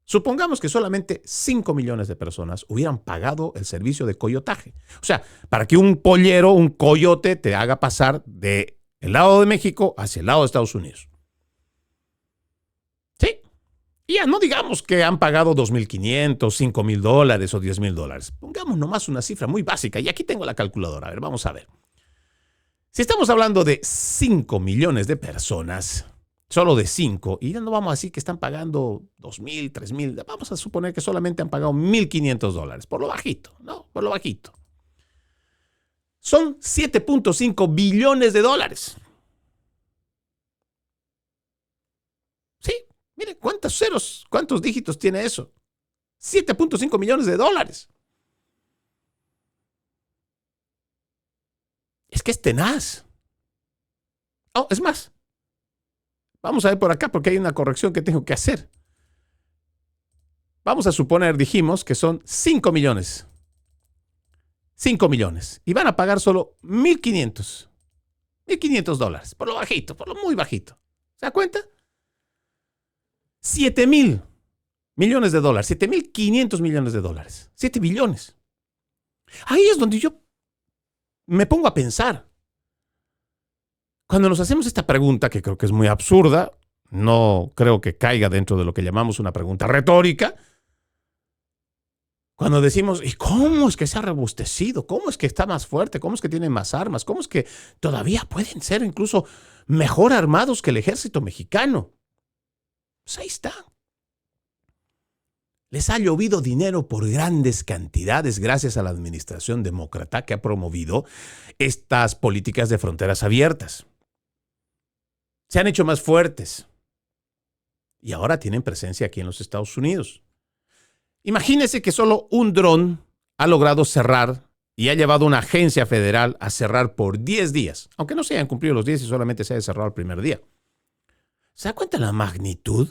Supongamos que solamente 5 millones de personas hubieran pagado el servicio de coyotaje. O sea, para que un pollero, un coyote, te haga pasar del lado de México hacia el lado de Estados Unidos. Sí. Y ya no digamos que han pagado $2,500, $5,000 o $10,000. Pongamos nomás una cifra muy básica. Y aquí tengo la calculadora. A ver, vamos a ver. Si estamos hablando de 5 millones de personas, solo de 5, y no vamos a decir que están pagando 2,000, 3,000, vamos a suponer que solamente han pagado $1,500, por lo bajito, ¿no? Por lo bajito. Son 7.5 billones de dólares. Sí, mire, ¿cuántos ceros, cuántos dígitos tiene eso? 7.5 millones de dólares. Es que es tenaz. Oh, es más. Vamos a ver por acá porque hay una corrección que tengo que hacer. Vamos a suponer, dijimos, que son 5 millones. 5 millones. Y van a pagar solo 1,500. $1,500. Por lo bajito, por lo muy bajito. ¿Se da cuenta? 7,000 millones de dólares. 7,500 millones de dólares. 7 billones. Ahí es donde yo me pongo a pensar. Cuando nos hacemos esta pregunta, que creo que es muy absurda, no creo que caiga dentro de lo que llamamos una pregunta retórica, cuando decimos, ¿y cómo es que se ha robustecido? ¿Cómo es que está más fuerte? ¿Cómo es que tiene más armas? ¿Cómo es que todavía pueden ser incluso mejor armados que el ejército mexicano? Pues ahí está. Les ha llovido dinero por grandes cantidades gracias a la administración demócrata que ha promovido estas políticas de fronteras abiertas. Se han hecho más fuertes y ahora tienen presencia aquí en los Estados Unidos. Imagínese que solo un dron ha logrado cerrar y ha llevado a una agencia federal a cerrar por 10 días, aunque no se hayan cumplido los 10 y solamente se haya cerrado el primer día. ¿Se da cuenta la magnitud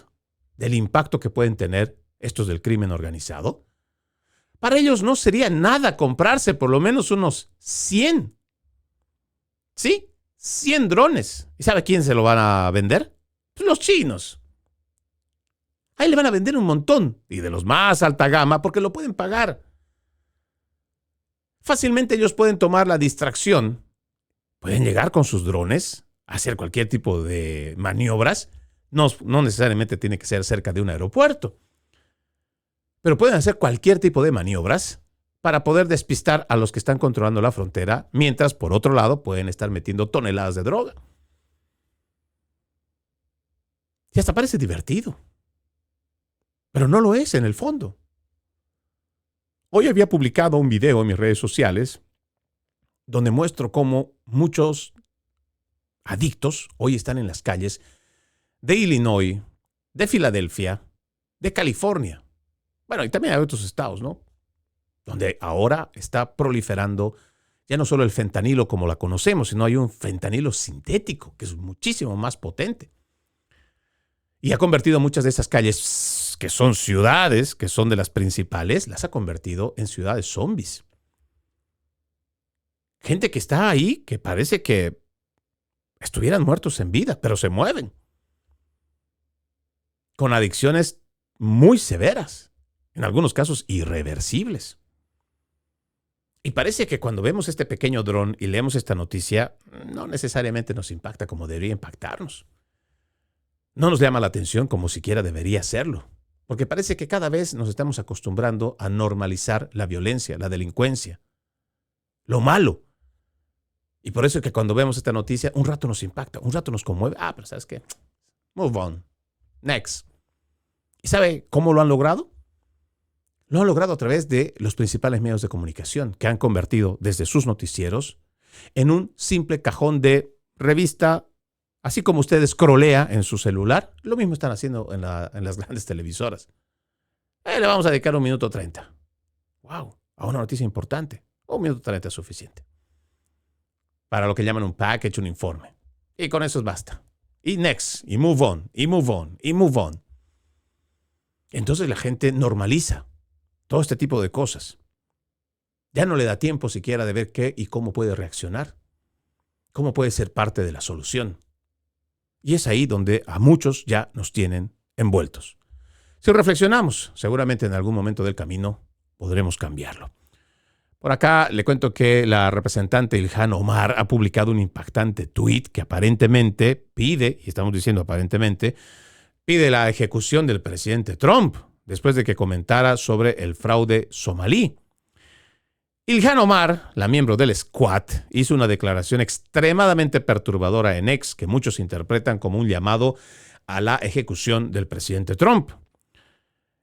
del impacto que pueden tener estos del crimen organizado? Para ellos no sería nada comprarse por lo menos unos 100. ¿Sí? 100 drones. ¿Y sabe quién se lo van a vender? Pues los chinos. Ahí le van a vender un montón, y de los más alta gama, porque lo pueden pagar. Fácilmente ellos pueden tomar la distracción, pueden llegar con sus drones, hacer cualquier tipo de maniobras, no necesariamente tiene que ser cerca de un aeropuerto, pero pueden hacer cualquier tipo de maniobras para poder despistar a los que están controlando la frontera, mientras por otro lado pueden estar metiendo toneladas de droga. Y hasta parece divertido. Pero no lo es en el fondo. Hoy había publicado un video en mis redes sociales donde muestro cómo muchos adictos hoy están en las calles de Illinois, de Filadelfia, de California. Bueno, y también hay otros estados, ¿no? Donde ahora está proliferando ya no solo el fentanilo como la conocemos, sino hay un fentanilo sintético que es muchísimo más potente. Y ha convertido muchas de esas calles que son ciudades, que son de las principales, las ha convertido en ciudades zombies. Gente que está ahí que parece que estuvieran muertos en vida, pero se mueven. Con adicciones muy severas, en algunos casos irreversibles. Y parece que cuando vemos este pequeño dron y leemos esta noticia, no necesariamente nos impacta como debería impactarnos. No nos llama la atención como siquiera debería hacerlo, porque parece que cada vez nos estamos acostumbrando a normalizar la violencia, la delincuencia, lo malo. Y por eso es que cuando vemos esta noticia, un rato nos impacta, un rato nos conmueve. Pero ¿sabes qué? Move on. Next. ¿Y sabe cómo lo han logrado? Lo han logrado a través de los principales medios de comunicación, que han convertido desde sus noticieros en un simple cajón de revista. Así como usted scrollea en su celular, lo mismo están haciendo en las grandes televisoras. Le vamos a dedicar 1 minuto 30. ¡Wow! A una noticia importante. 1 minuto 30 es suficiente. Para lo que llaman un package, un informe. Y con eso basta. Y next, y move on, y move on, y move on. Entonces la gente normaliza todo este tipo de cosas. Ya no le da tiempo siquiera de ver qué y cómo puede reaccionar. Cómo puede ser parte de la solución. Y es ahí donde a muchos ya nos tienen envueltos. Si reflexionamos, seguramente en algún momento del camino podremos cambiarlo. Por acá le cuento que la representante Ilhan Omar ha publicado un impactante tuit que aparentemente pide, y estamos diciendo aparentemente, pide la ejecución del presidente Trump después de que comentara sobre el fraude somalí. Ilhan Omar, la miembro del Squad, hizo una declaración extremadamente perturbadora en X que muchos interpretan como un llamado a la ejecución del presidente Trump.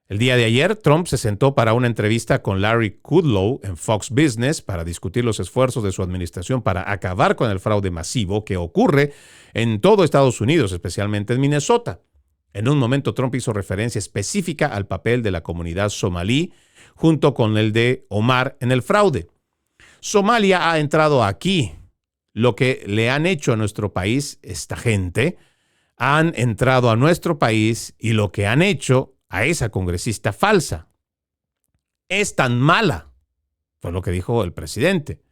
El día de ayer, Trump se sentó para una entrevista con Larry Kudlow en Fox Business para discutir los esfuerzos de su administración para acabar con el fraude masivo que ocurre en todo Estados Unidos, especialmente en Minnesota. En un momento, Trump hizo referencia específica al papel de la comunidad somalí junto con el de Omar en el fraude. Somalia ha entrado aquí. Lo que le han hecho a nuestro país, esta gente, han entrado a nuestro país y lo que han hecho a esa congresista falsa. Es tan mala, fue lo que dijo el presidente.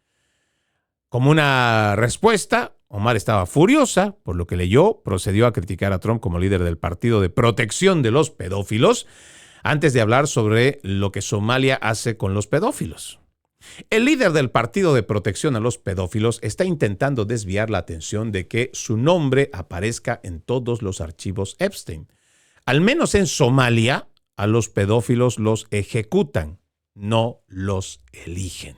Como una respuesta, Omar estaba furiosa, por lo que leyó, procedió a criticar a Trump como líder del Partido de Protección de los Pedófilos, antes de hablar sobre lo que Somalia hace con los pedófilos. El líder del Partido de Protección a los Pedófilos está intentando desviar la atención de que su nombre aparezca en todos los archivos Epstein. Al menos en Somalia, a los pedófilos los ejecutan, no los eligen.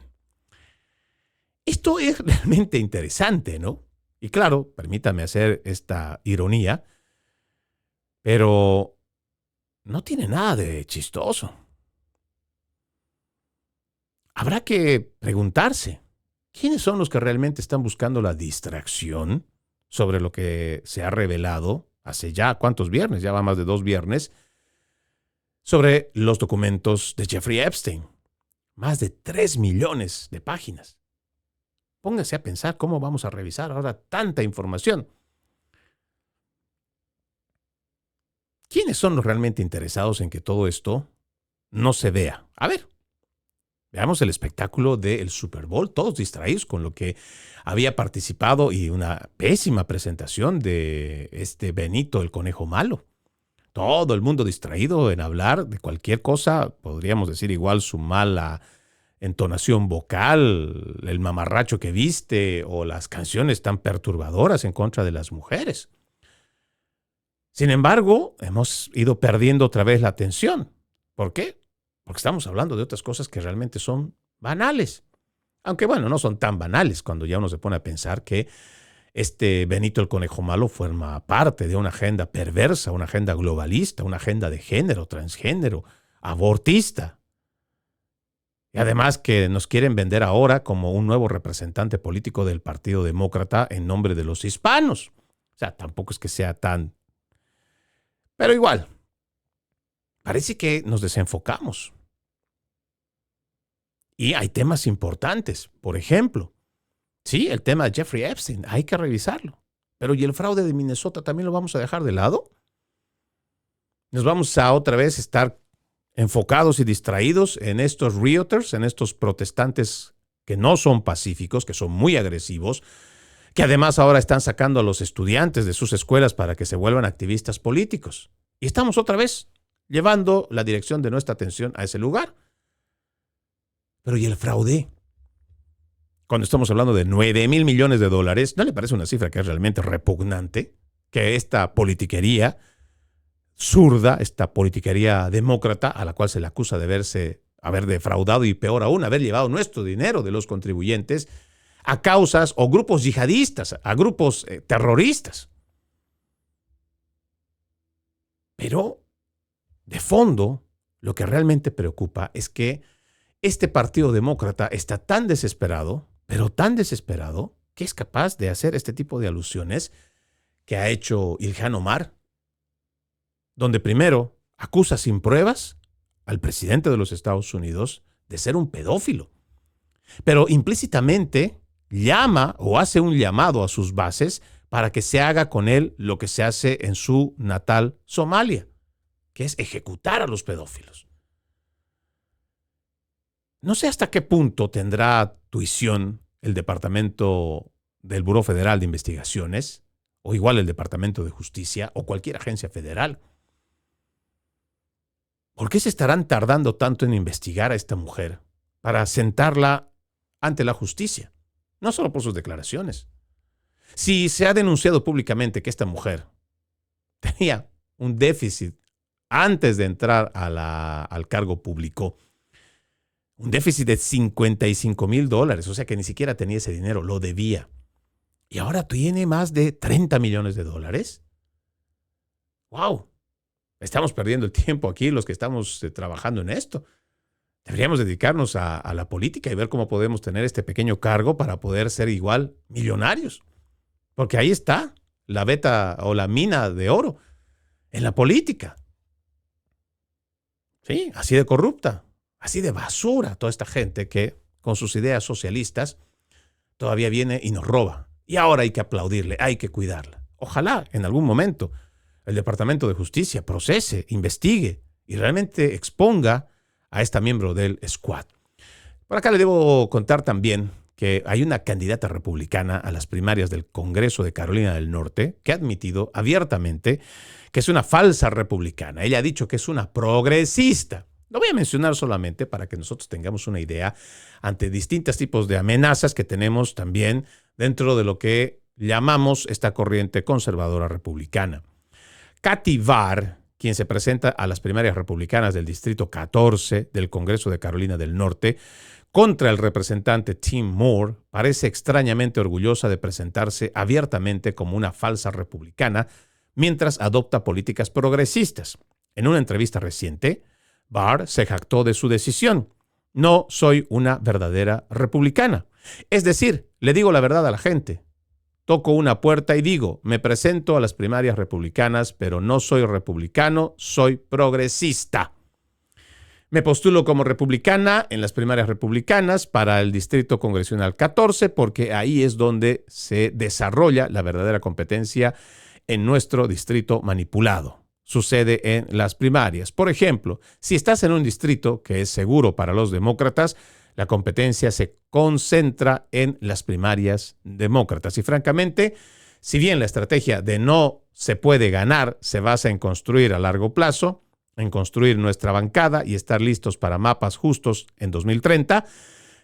Esto es realmente interesante, ¿no? Y claro, permítame hacer esta ironía, pero no tiene nada de chistoso. Habrá que preguntarse, ¿quiénes son los que realmente están buscando la distracción sobre lo que se ha revelado hace ya cuántos viernes, ya va más de 2 viernes, sobre los documentos de Jeffrey Epstein? Más de 3 millones de páginas. Póngase a pensar cómo vamos a revisar ahora tanta información. ¿Quiénes son los realmente interesados en que todo esto no se vea? A ver. Veamos el espectáculo del Super Bowl, todos distraídos con lo que había participado y una pésima presentación de Benito, el conejo malo. Todo el mundo distraído en hablar de cualquier cosa, podríamos decir igual su mala entonación vocal, el mamarracho que viste o las canciones tan perturbadoras en contra de las mujeres. Sin embargo, hemos ido perdiendo otra vez la atención. ¿Por qué? Porque estamos hablando de otras cosas que realmente son banales. Aunque bueno, no son tan banales cuando ya uno se pone a pensar que Benito el Conejo Malo forma parte de una agenda perversa, una agenda globalista, una agenda de género, transgénero, abortista. Y además que nos quieren vender ahora como un nuevo representante político del Partido Demócrata en nombre de los hispanos. O sea, tampoco es que sea tan... Pero igual, parece que nos desenfocamos. Y hay temas importantes. Por ejemplo, sí, el tema de Jeffrey Epstein, hay que revisarlo. Pero ¿y el fraude de Minnesota también lo vamos a dejar de lado? ¿Nos vamos a otra vez estar enfocados y distraídos en estos realtors, en estos protestantes que no son pacíficos, que son muy agresivos, que además ahora están sacando a los estudiantes de sus escuelas para que se vuelvan activistas políticos? Y estamos otra vez llevando la dirección de nuestra atención a ese lugar. Pero ¿y el fraude? Cuando estamos hablando de 9,000 millones de dólares, ¿no le parece una cifra que es realmente repugnante? Que esta politiquería zurda, esta politiquería demócrata, a la cual se le acusa de haber defraudado y peor aún, haber llevado nuestro dinero de los contribuyentes a causas o grupos yihadistas, a grupos terroristas. Pero, de fondo, lo que realmente preocupa es que este Partido Demócrata está tan desesperado, pero tan desesperado, que es capaz de hacer este tipo de alusiones que ha hecho Ilhan Omar, donde primero acusa sin pruebas al presidente de los Estados Unidos de ser un pedófilo, pero implícitamente llama o hace un llamado a sus bases para que se haga con él lo que se hace en su natal Somalia, que es ejecutar a los pedófilos. No sé hasta qué punto tendrá tuición el Departamento del Buró Federal de Investigaciones, o igual el Departamento de Justicia, o cualquier agencia federal. ¿Por qué se estarán tardando tanto en investigar a esta mujer para sentarla ante la justicia? No solo por sus declaraciones. Si se ha denunciado públicamente que esta mujer tenía un déficit antes de entrar al cargo público, un déficit de $55,000, o sea que ni siquiera tenía ese dinero, lo debía. Y ahora tiene más de 30 millones de dólares. ¡Wow! Estamos perdiendo el tiempo aquí los que estamos trabajando en esto. Deberíamos dedicarnos a la política y ver cómo podemos tener este pequeño cargo para poder ser igual millonarios. Porque ahí está la beta o la mina de oro en la política. Sí, así de corrupta. Así de basura toda esta gente que con sus ideas socialistas todavía viene y nos roba. Y ahora hay que aplaudirle, hay que cuidarla. Ojalá en algún momento el Departamento de Justicia procese, investigue y realmente exponga a esta miembro del Squad. Por acá le debo contar también que hay una candidata republicana a las primarias del Congreso de Carolina del Norte que ha admitido abiertamente que es una falsa republicana. Ella ha dicho que es una progresista. Lo voy a mencionar solamente para que nosotros tengamos una idea ante distintos tipos de amenazas que tenemos también dentro de lo que llamamos esta corriente conservadora republicana. Kathy Barr, quien se presenta a las primarias republicanas del Distrito 14 del Congreso de Carolina del Norte, contra el representante Tim Moore, parece extrañamente orgullosa de presentarse abiertamente como una falsa republicana mientras adopta políticas progresistas. En una entrevista reciente, Barr se jactó de su decisión. No soy una verdadera republicana. Es decir, le digo la verdad a la gente. Toco una puerta y digo, me presento a las primarias republicanas, pero no soy republicano, soy progresista. Me postulo como republicana en las primarias republicanas para el Distrito Congresional 14 porque ahí es donde se desarrolla la verdadera competencia en nuestro distrito manipulado. Sucede en las primarias. Por ejemplo, si estás en un distrito que es seguro para los demócratas, la competencia se concentra en las primarias demócratas. Y francamente, si bien la estrategia de no se puede ganar se basa en construir a largo plazo, en construir nuestra bancada y estar listos para mapas justos en 2030,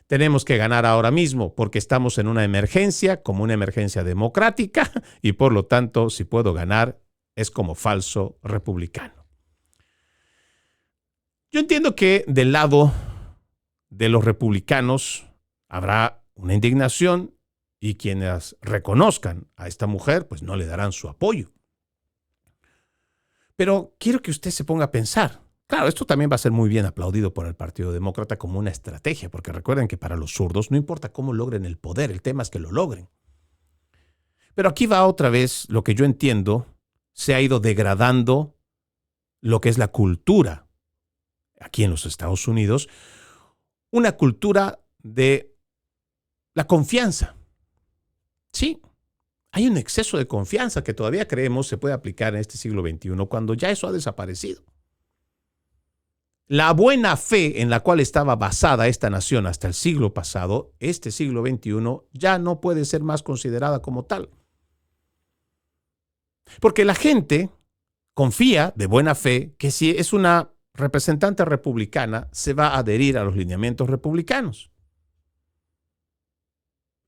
tenemos que ganar ahora mismo porque estamos en una emergencia, como una emergencia democrática, y por lo tanto, si puedo ganar, es como falso republicano. Yo entiendo que del lado de los republicanos habrá una indignación y quienes reconozcan a esta mujer, pues no le darán su apoyo. Pero quiero que usted se ponga a pensar. Claro, esto también va a ser muy bien aplaudido por el Partido Demócrata como una estrategia, porque recuerden que para los zurdos no importa cómo logren el poder, el tema es que lo logren. Pero aquí va otra vez lo que yo entiendo, se ha ido degradando lo que es la cultura aquí en los Estados Unidos, una cultura de la confianza. Sí, hay un exceso de confianza que todavía creemos se puede aplicar en este siglo XXI cuando ya eso ha desaparecido. La buena fe en la cual estaba basada esta nación hasta el siglo pasado, este siglo XXI, ya no puede ser más considerada como tal. Porque la gente confía de buena fe que si es una representante republicana, se va a adherir a los lineamientos republicanos.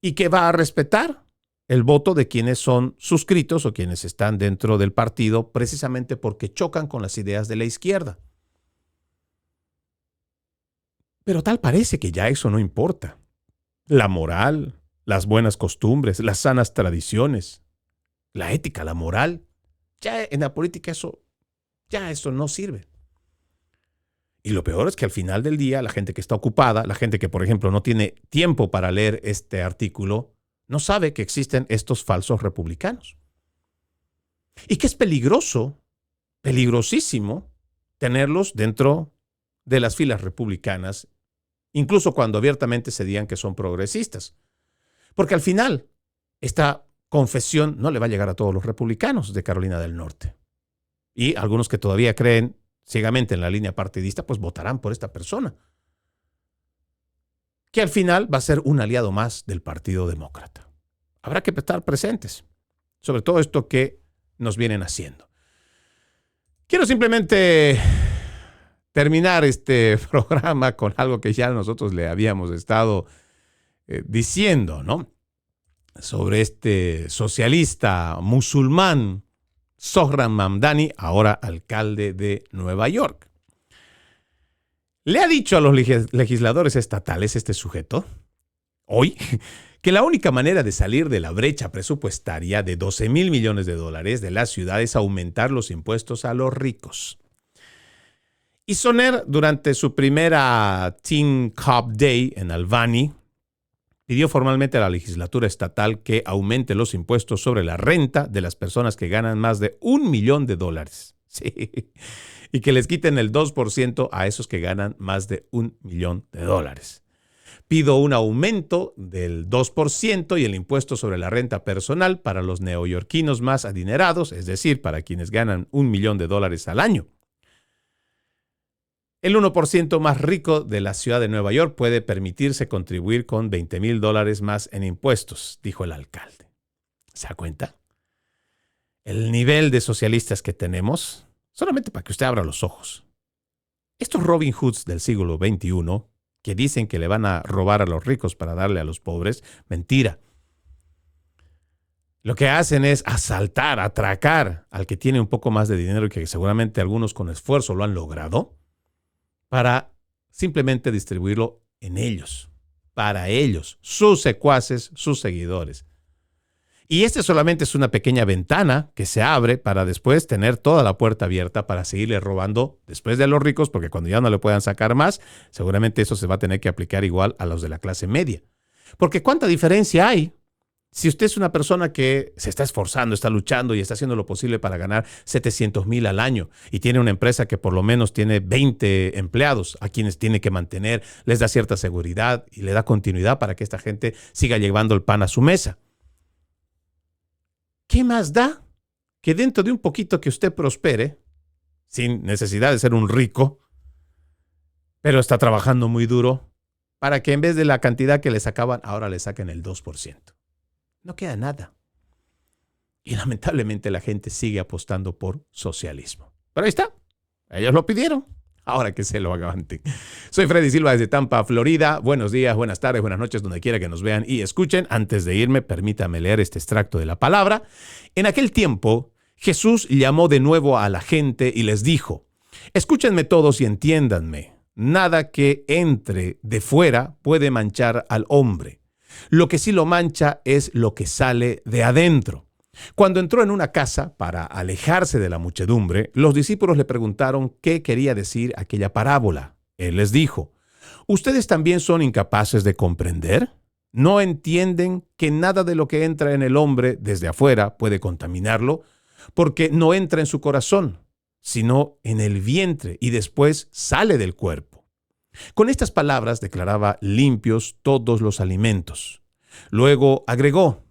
Y que va a respetar el voto de quienes son suscritos o quienes están dentro del partido precisamente porque chocan con las ideas de la izquierda. Pero tal parece que ya eso no importa. La moral, las buenas costumbres, las sanas tradiciones, la ética, la moral, ya en la política eso no sirve. Y lo peor es que al final del día la gente que está ocupada, la gente que por ejemplo no tiene tiempo para leer este artículo, no sabe que existen estos falsos republicanos. Y que es peligroso, peligrosísimo, tenerlos dentro de las filas republicanas, incluso cuando abiertamente se digan que son progresistas. Porque al final, esta confesión no le va a llegar a todos los republicanos de Carolina del Norte. Y algunos que todavía creen ciegamente en la línea partidista, pues votarán por esta persona, que al final va a ser un aliado más del Partido Demócrata. Habrá que estar presentes, sobre todo esto que nos vienen haciendo. Quiero simplemente terminar este programa con algo que ya nosotros le habíamos estado diciendo, ¿no? Sobre este socialista musulmán, Zohran Mamdani, ahora alcalde de Nueva York. Le ha dicho a los legisladores estatales, este sujeto, hoy, que la única manera de salir de la brecha presupuestaria de $12 mil millones de la ciudad es aumentar los impuestos a los ricos. Y Sonner, durante su primera Teen Cop Day en Albany, pidió formalmente a la legislatura estatal que aumente los impuestos sobre la renta de las personas que ganan más de $1 millón. Sí. Y que les quiten el 2% a esos que ganan más de $1 millón. Pido un aumento del 2% y el impuesto sobre la renta personal para los neoyorquinos más adinerados, es decir, para quienes ganan $1 millón al año. El 1% más rico de la ciudad de Nueva York puede permitirse contribuir con $20,000 más en impuestos, dijo el alcalde. ¿Se da cuenta? El nivel de socialistas que tenemos, solamente para que usted abra los ojos. Estos Robin Hoods del siglo XXI, que dicen que le van a robar a los ricos para darle a los pobres, mentira. Lo que hacen es asaltar, atracar al que tiene un poco más de dinero y que seguramente algunos con esfuerzo lo han logrado, para simplemente distribuirlo en ellos, para ellos, sus secuaces, sus seguidores. Y este solamente es una pequeña ventana que se abre para después tener toda la puerta abierta para seguirle robando después de los ricos, porque cuando ya no le puedan sacar más, seguramente eso se va a tener que aplicar igual a los de la clase media. Porque ¿cuánta diferencia hay? Si usted es una persona que se está esforzando, está luchando y está haciendo lo posible para ganar 700,000 al año y tiene una empresa que por lo menos tiene 20 empleados a quienes tiene que mantener, les da cierta seguridad y le da continuidad para que esta gente siga llevando el pan a su mesa. ¿Qué más da que dentro de un poquito que usted prospere, sin necesidad de ser un rico, pero está trabajando muy duro, para que en vez de la cantidad que le sacaban, ahora le saquen el 2%? No queda nada. Y lamentablemente la gente sigue apostando por socialismo. Pero ahí está. Ellos lo pidieron. Ahora que se lo aguanten. Soy Freddy Silva desde Tampa, Florida. Buenos días, buenas tardes, buenas noches, donde quiera que nos vean y escuchen. Antes de irme, permítame leer este extracto de la palabra. En aquel tiempo, Jesús llamó de nuevo a la gente y les dijo: escúchenme todos y entiéndanme. Nada que entre de fuera puede manchar al hombre. Lo que sí lo mancha es lo que sale de adentro. Cuando entró en una casa para alejarse de la muchedumbre, los discípulos le preguntaron qué quería decir aquella parábola. Él les dijo: ¿ustedes también son incapaces de comprender? ¿No entienden que nada de lo que entra en el hombre desde afuera puede contaminarlo? Porque no entra en su corazón, sino en el vientre y después sale del cuerpo. Con estas palabras declaraba limpios todos los alimentos. Luego agregó: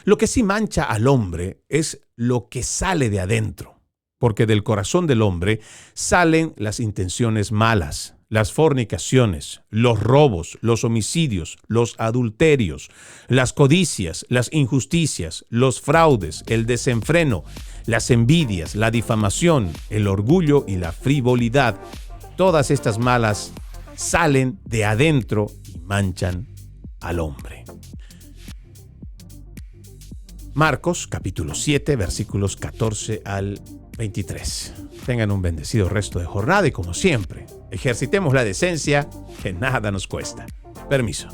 lo que sí mancha al hombre es lo que sale de adentro, porque del corazón del hombre salen las intenciones malas, las fornicaciones, los robos, los homicidios, los adulterios, las codicias, las injusticias, los fraudes, el desenfreno, las envidias, la difamación, el orgullo y la frivolidad. Todas estas malas salen de adentro y manchan al hombre. Marcos, capítulo 7, versículos 14 al 23. Tengan un bendecido resto de jornada y, como siempre, ejercitemos la decencia que nada nos cuesta. Permiso.